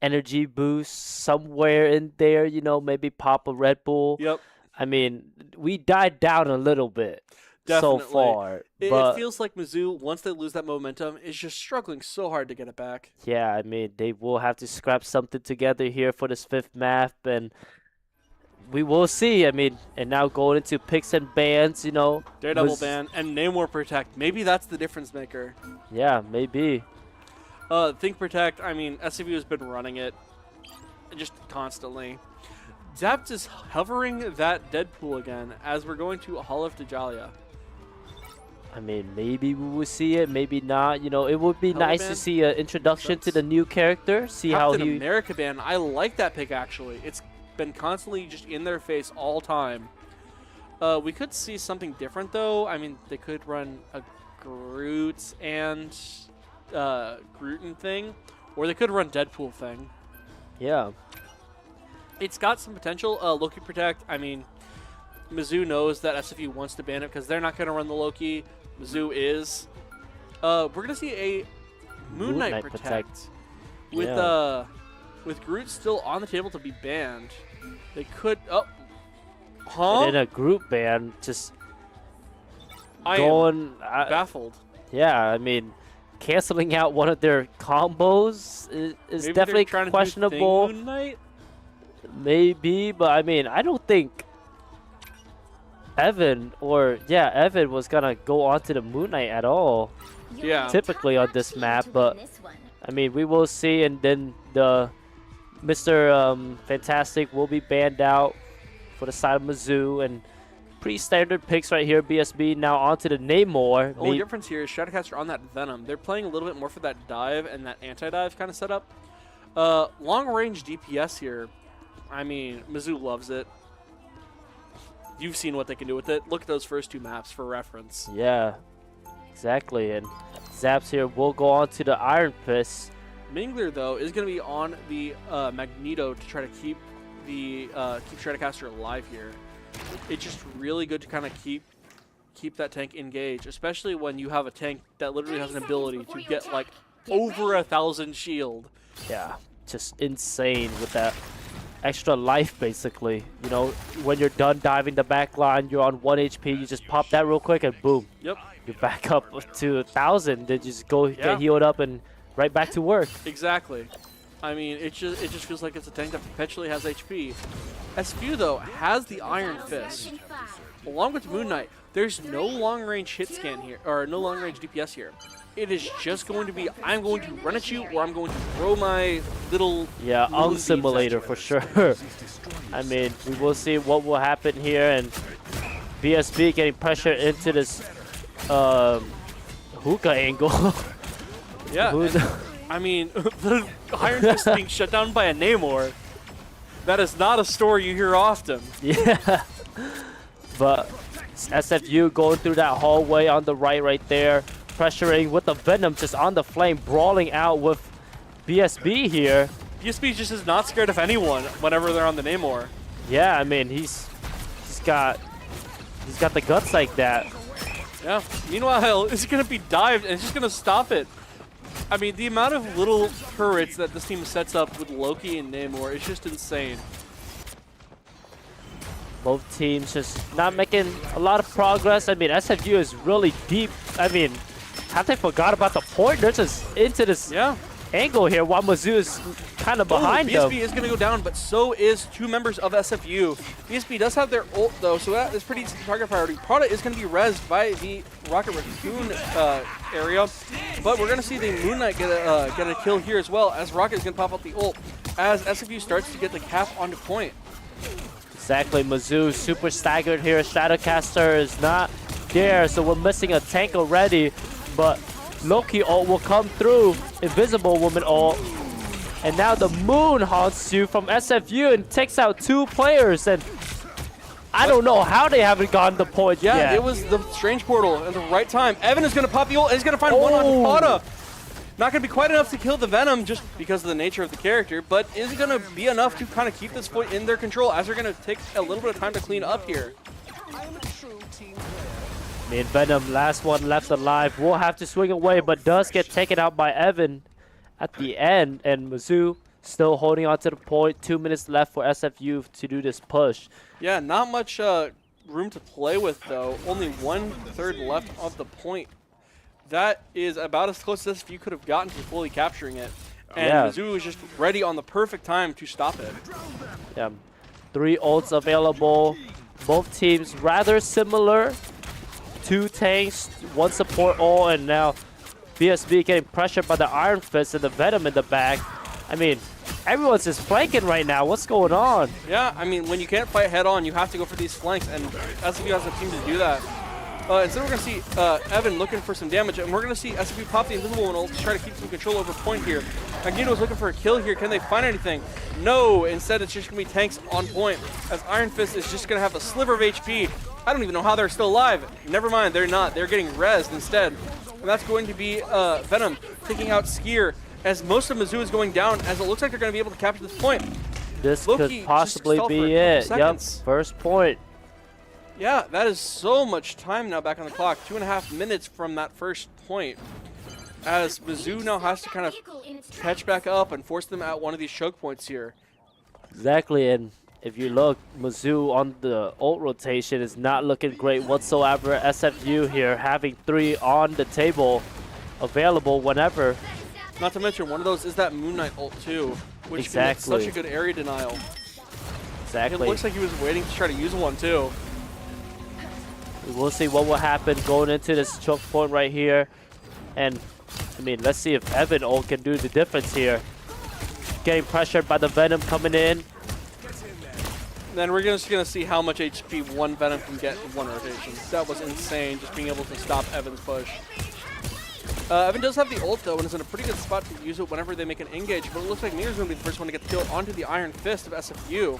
energy boost somewhere in there. You know, maybe pop a Red Bull. Yep. I mean, we died down a little bit Definitely. so far, It but feels like Mizzou, once they lose that momentum, is just struggling so hard to get it back. yeah, I mean, they will have to scrap something together here for this 5th map, and we will see. I mean, and now going into picks and bans, you know. Daredevil ban and Namor Protect. Maybe that's the difference maker. Yeah, maybe. Think Protect, I mean, SFU has been running it just constantly. Zaps is hovering that Deadpool again as we're going to Hall of Dajalia. I mean, maybe we will see it, maybe not. You know, it would be nice to Taliban? see an introduction to the new character, see Captain how he... America ban, I like that pick actually. It's been constantly just in their face all time. We could see something different though. I mean, they could run a Groot and Grooten thing, or they could run Deadpool thing. Yeah. It's got some potential. Loki Protect, I mean, Mizzou knows that SFU wants to ban it because they're not going to run the Loki. Mizzou is. We're going to see a Moon Knight Protect. With Groot still on the table to be banned. They could... Oh. Huh? And then a group ban just I going... am baffled. yeah, I mean, canceling out one of their combos is Maybe definitely they're trying questionable. To do Thing Moon Knight? Maybe, but I mean, I don't think Evan was gonna go onto the Moon Knight at all. Yeah. Typically on this map, but I mean, we will see, and then the Mr. Fantastic will be banned out for the side of Mizzou, and pretty standard picks right here. BSB now onto the Namor. The only difference here is Stratocaster on that Venom. They're playing a little bit more for that dive and that anti-dive kind of setup. Long range DPS here. I mean, Mizzou loves it. You've seen what they can do with it. Look at those first 2 maps for reference. Yeah, exactly. And Zaps here will go on to the Iron Fist. Mingler though is going to be on the Magneto to try to keep the keep Stratocaster alive here. It's just really good to kind of keep that tank engaged, especially when you have a tank that literally has an ability to get like over 1,000 shield. Yeah, just insane with that extra life, basically. You know, when you're done diving the back line, you're on 1 HP, you just pop that real quick and boom. Yep. You're back up to 1,000. Then you just go get healed up and right back to work. Exactly. I mean, it just feels like it's a tank that perpetually has HP. SFU though has the Iron Fist, along with Moon Knight. There's no long range hit scan here, or no long range DPS here. It is just going to be, I'm going to run at you, or I'm going to throw my little... Yeah, simulator for sure. I mean, we will see what will happen here, and BSB getting pressure into this hookah angle. Yeah, I mean, the Iron Fist being shut down by a Namor, that is not a story you hear often. Yeah, but SFU going through that hallway on the right there, pressuring with the Venom just on the flame, brawling out with BSB here. BSB just is not scared of anyone whenever they're on the Namor. Yeah, I mean, he's got the guts like that. Yeah, meanwhile, it's going to be dived, and it's just going to stop it. I mean, the amount of little turrets that this team sets up with Loki and Namor is just insane. Both teams just not making a lot of progress. I mean, SFU is really deep. I mean, have they forgot about the point? They're just into this angle here while Mizzou is kind of behind them. BSB is going to go down, but so is 2 members of SFU. BSB does have their ult, though, so that is pretty decent target priority. Prada is going to be rezzed by the Rocket Raccoon area, but we're going to see the Moon Knight get a kill here as well, as Rocket is going to pop out the ult, as SFU starts to get the cap onto point. Exactly, Mizzou super staggered here. Stratocaster is not there, so we're missing a tank already, but Loki ult will come through, Invisible Woman ult, and now the Moon haunts you from SFU and takes out 2 players, and I don't know how they haven't gotten the point yet. It was the Strange Portal at the right time. Evan is going to pop the ult, and he's going to find one on Pada. Not going to be quite enough to kill the Venom just because of the nature of the character, but is it going to be enough to kind of keep this point in their control as they're going to take a little bit of time to clean up here? Venom, last one left alive, will have to swing away, but does get taken out by Evan at the end, and Mizzou still holding on to the point. 2 minutes left for SFU to do this push. Yeah, not much room to play with, though. Only 1/3 left of the point. That is about as close as SFU could have gotten to fully capturing it. And Yeah. Mizzou is just ready on the perfect time to stop it. Yeah, 3 ults available. Both teams rather similar. 2 tanks, 1 support ult, and now BSB getting pressured by the Iron Fist and the Venom in the back. I mean, everyone's just flanking right now. What's going on? Yeah, I mean, when you can't fight head-on, you have to go for these flanks, and SFU has a team to do that. Instead, we're going to see Evan looking for some damage, and we're going to see SFU pop the Invisible One ult to try to keep some control over point here. Magneto is looking for a kill here. Can they find anything? No. Instead, it's just going to be tanks on point, as Iron Fist is just going to have a sliver of HP. I don't even know how they're still alive. Never mind, they're not. They're getting rezzed instead. And that's going to be Venom taking out Skier, as most of Mizzou is going down, as it looks like they're going to be able to capture this point. This Loki could possibly just stalled for be a couple it. Yep, seconds. first point. Yeah, that is so much time now back on the clock. 2.5 minutes from that first point. As Mizzou now has to kind of catch back up and force them at one of these choke points here. Exactly, and if you look, Mizzou on the ult rotation is not looking great whatsoever. SFU here having 3 on the table available whenever. Not to mention, one of those is that Moon Knight ult too, which can make such a good area denial. Exactly. It looks like he was waiting to try to use one too. We'll see what will happen going into this choke point right here. And, I mean, let's see if Evan ult can do the difference here. Getting pressured by the Venom coming in. Then we're just going to see how much HP one Venom can get in one rotation. That was insane, just being able to stop Evan's push. Evan does have the ult, though, and is in a pretty good spot to use it whenever they make an engage, but it looks like Mirror's going to be the first one to get the kill onto the Iron Fist of SFU.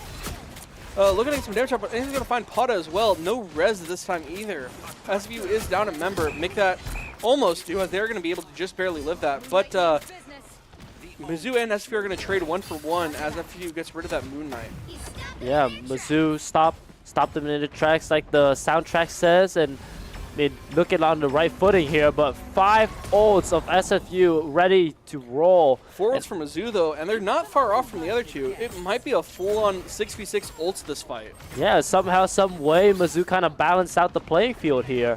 Looking at some damage up, but he's going to find Pata as well. No res this time either. SFU is down a member. Make that almost do, as they're going to be able to just barely live that. But Mizzou and SFU are going to trade 1 for 1 as SFU gets rid of that Moon Knight. Yeah, Mizzou stopped them in the tracks like the soundtrack says, and I mean, looking on the right footing here, but 5 ults of SFU ready to roll. 4 ults from Mizzou, though, and they're not far off from the other 2. It might be a full-on 6v6 ults this fight. Yeah, somehow, some way, Mizzou kind of balanced out the playing field here.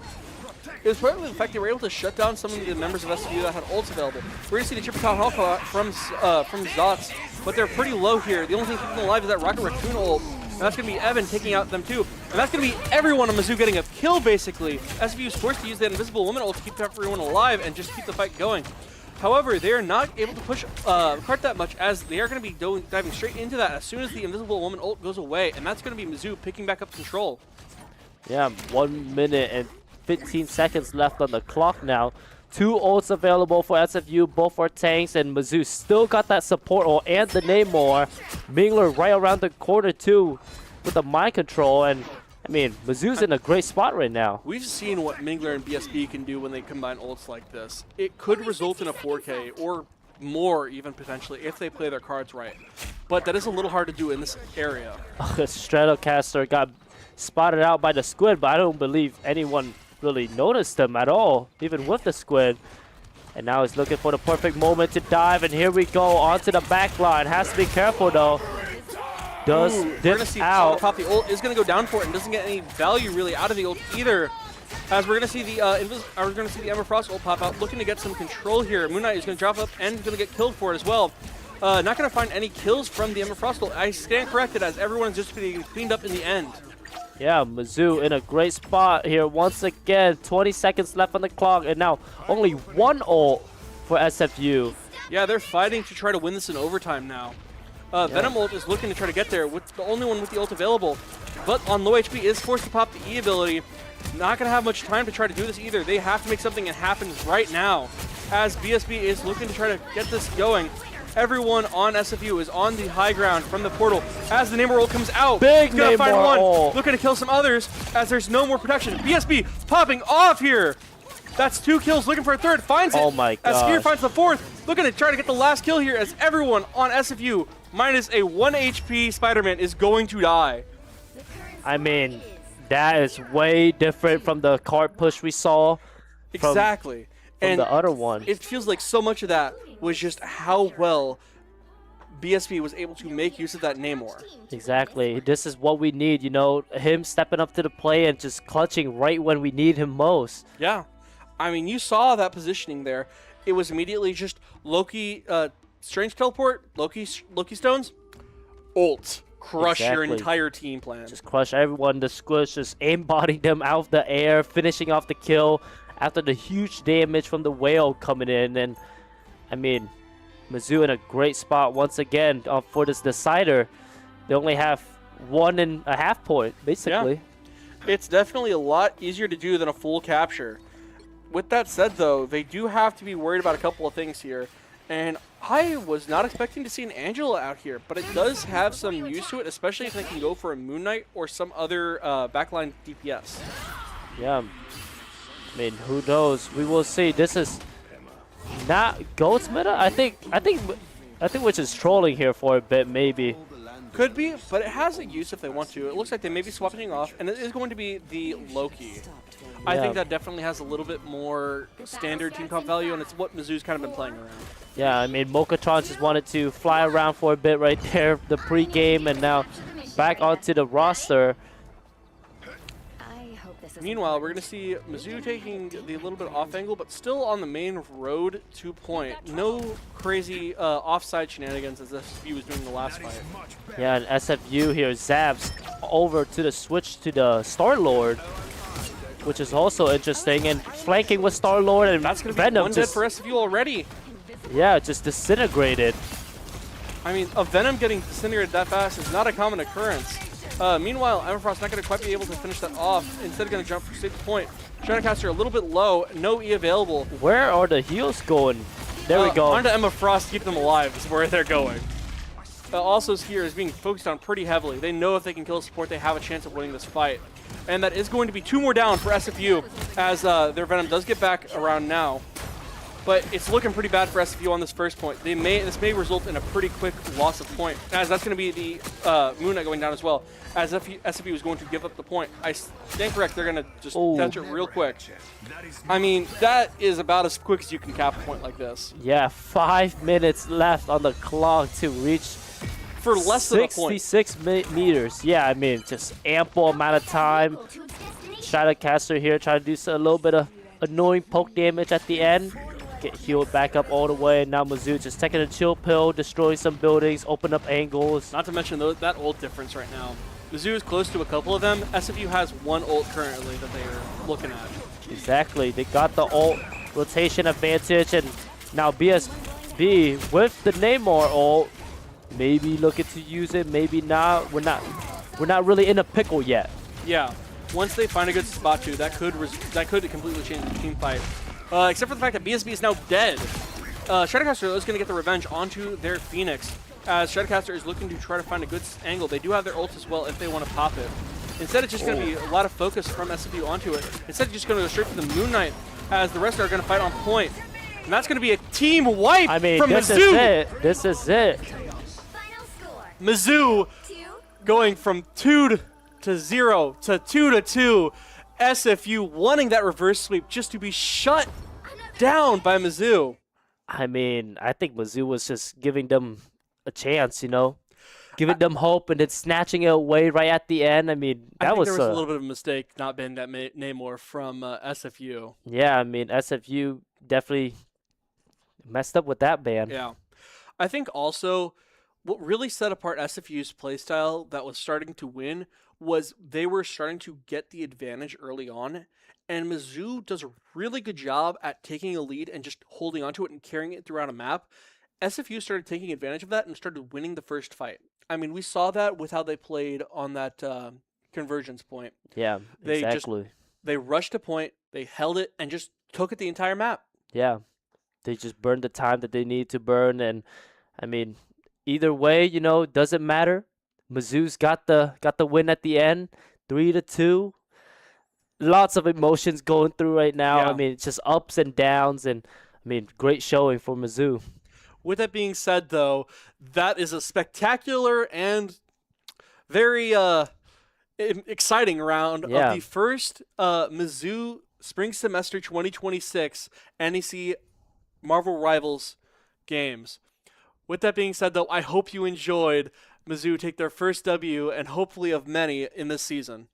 It was probably the fact they were able to shut down some of the members of SFU that had ults available. We're going to see the Chipper Town Hall call out from Zots, but they're pretty low here. The only thing keeping them alive is that Rocket Raccoon ult, and that's going to be Evan taking out them too. And that's going to be everyone on Mizzou getting a kill, basically. SFU is forced to use that Invisible Woman ult to keep everyone alive and just keep the fight going. However, they are not able to push Cart that much, as they are going to be diving straight into that as soon as the Invisible Woman ult goes away, and that's going to be Mizzou picking back up control. Yeah, 1 minute and 15 seconds left on the clock now. 2 ults available for SFU, both are tanks, and Mizzou still got that support ult and the Namor. Mingler right around the corner too with the mind control, and I mean, Mizzou's in a great spot right now. We've seen what Mingler and BSB can do when they combine ults like this. It could result in a 4K or more even potentially if they play their cards right. But that is a little hard to do in this area. Stratocaster got spotted out by the Squid, but I don't believe anyone really noticed him at all, even with the Squid. And now he's looking for the perfect moment to dive, and here we go onto the back line. Has to be careful though. Does dip out. Top the ult is going to go down for it and doesn't get any value really out of the ult either. As we're going to see the Ember Frost ult pop out, looking to get some control here. Moon Knight is going to drop up and going to get killed for it as well. Not going to find any kills from the Ember Frost ult. I stand corrected, as everyone is just going to get cleaned up in the end. Yeah, Mizzou in a great spot here once again. 20 seconds left on the clock, and now only 1 ult for SFU. Yeah, they're fighting to try to win this in overtime now. Venom ult is looking to try to get there, with the only one with the ult available. But on low HP is forced to pop the E ability. Not going to have much time to try to do this either. They have to make something happen right now, as BSB is looking to try to get this going. Everyone on SFU is on the high ground from the portal as the Namor ult comes out. Big Gonna find Namor one. ult. Looking to kill some others as there's no more protection. BSB popping off here. That's 2 kills, looking for a third, finds it. Oh my As Skier gosh. finds the 4th, looking to try to get the last kill here as everyone on SFU minus a 1 HP Spider-Man is going to die. I mean, that is way different from the card push we saw from, Exactly. from And the other one. it feels like so much of that was just how well BSB was able to make use of that Namor. Exactly. This is what we need, you know, him stepping up to the play and just clutching right when we need him most. Yeah. I mean, you saw that positioning there. It was immediately just Loki, Strange Teleport, Loki Stones, ult. Crush your Exactly. entire team plan. Just crush everyone, the squish, just aimbotting them out of the air, finishing off the kill after the huge damage from the whale coming in. And, I mean, Mizzou in a great spot once again for this decider. They only have 1.5 point, basically. It's definitely a lot easier to do than a full capture. With that said, though, they do have to be worried about a couple of things here. And I was not expecting to see an Angela out here, but it does have some use to it, especially if they can go for a Moon Knight or some other backline DPS. Yeah. I mean, who knows? We will see. This is not Goat's meta. I think we're just trolling here for a bit, maybe. Could be, but it has a use if they want to. It looks like they may be swapping off, and it is going to be the Loki. I Yeah. think that definitely has a little bit more standard team comp value, and it's what Mizzou's kind of been playing around. Yeah, I mean, Mokatron just wanted to fly around for a bit right there, the pre-game, and now back onto the roster. I hope this is Meanwhile, we're going to see Mizzou taking the little bit off angle, but still on the main road to point. No crazy offside shenanigans as SFU was doing the last fight. Yeah, and SFU here zaps over to the switch to the Star-Lord, which is also interesting, and flanking with Star-Lord and That's going to be Venom one dead just, for SFU already. yeah, just disintegrated. I mean, a Venom getting disintegrated that fast is not a common occurrence. Meanwhile, Everfrost not going to quite be able to finish that off. Instead, going to jump for safe point. Stratocaster a little bit low, no E available. Where are the heals going? There we go. Onto Emma Frost, keep them alive is where they're going. Also, Skier is being focused on pretty heavily. They know if they can kill a support, they have a chance of winning this fight. And that is going to be 2 more down for SFU as their Venom does get back around now. But it's looking pretty bad for SFU on this first point. This may result in a pretty quick loss of point, as that's going to be the Moon Knight going down as well, as SFU is going to give up the point. I stand correct, they're going to just catch it real quick. I mean, that is about as quick as you can cap a point like this. Yeah, 5 minutes left on the clock to reach For less than a point. 66 meters. Yeah, I mean, just ample amount of time. Shadowcaster here trying to do a little bit of annoying poke damage at the end. Get healed back up all the way. Now Mizzou just taking a chill pill, destroying some buildings, open up angles. Not to mention that ult difference right now. Mizzou is close to a couple of them. SFU has 1 ult currently that they are looking at. Exactly. They got the ult rotation advantage, and now BSB with the Namor ult, maybe looking to use it, maybe not. We're not really in a pickle yet. Yeah. Once they find a good spot to, that could completely change the team fight. Except for the fact that BSB is now dead. Stratocaster is going to get the revenge onto their Phoenix, as Stratocaster is looking to try to find a good angle. They do have their ult as well if they want to pop it. Instead, it's just going to be a lot of focus from SFU onto it. Instead, just going to go straight for the Moon Knight, as the rest are going to fight on point. And that's going to be a team wipe I mean, from this Mizzou. is it. This is it. final score. Mizzou 2 going from 2 to 0 to 2 to 2. SFU wanting that reverse sweep just to be shut down by Mizzou. I mean, I think Mizzou was just giving them a chance, you know, giving them hope and then snatching it away right at the end. I mean, I that think was there was a little bit of a mistake not being that Namor from SFU. yeah. I mean, SFU definitely messed up with that ban. Yeah. I think also what really set apart SFU's playstyle that was starting to win was they were starting to get the advantage early on, and Mizzou does a really good job at taking a lead and just holding onto it and carrying it throughout a map. SFU started taking advantage of that and started winning the first fight. I mean, we saw that with how they played on that convergence point. Yeah, They just- exactly. They rushed a point, they held it, and just took it the entire map. Yeah, they just burned the time that they need to burn, and I mean, either way, you know, doesn't matter. Mizzou's got the win at the end, 3 to 2. lots of emotions going through right now. Yeah. I mean, it's just ups and downs, and I mean, great showing for Mizzou. With that being said, though, that is a spectacular and very exciting round Yeah. of the first Mizzou Spring Semester 2026 NEC Marvel Rivals games. With that being said, though, I hope you enjoyed Mizzou take their first W and hopefully of many in this season.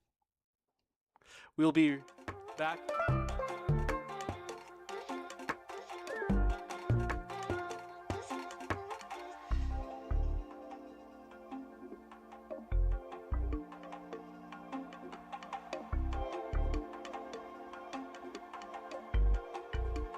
We'll be back.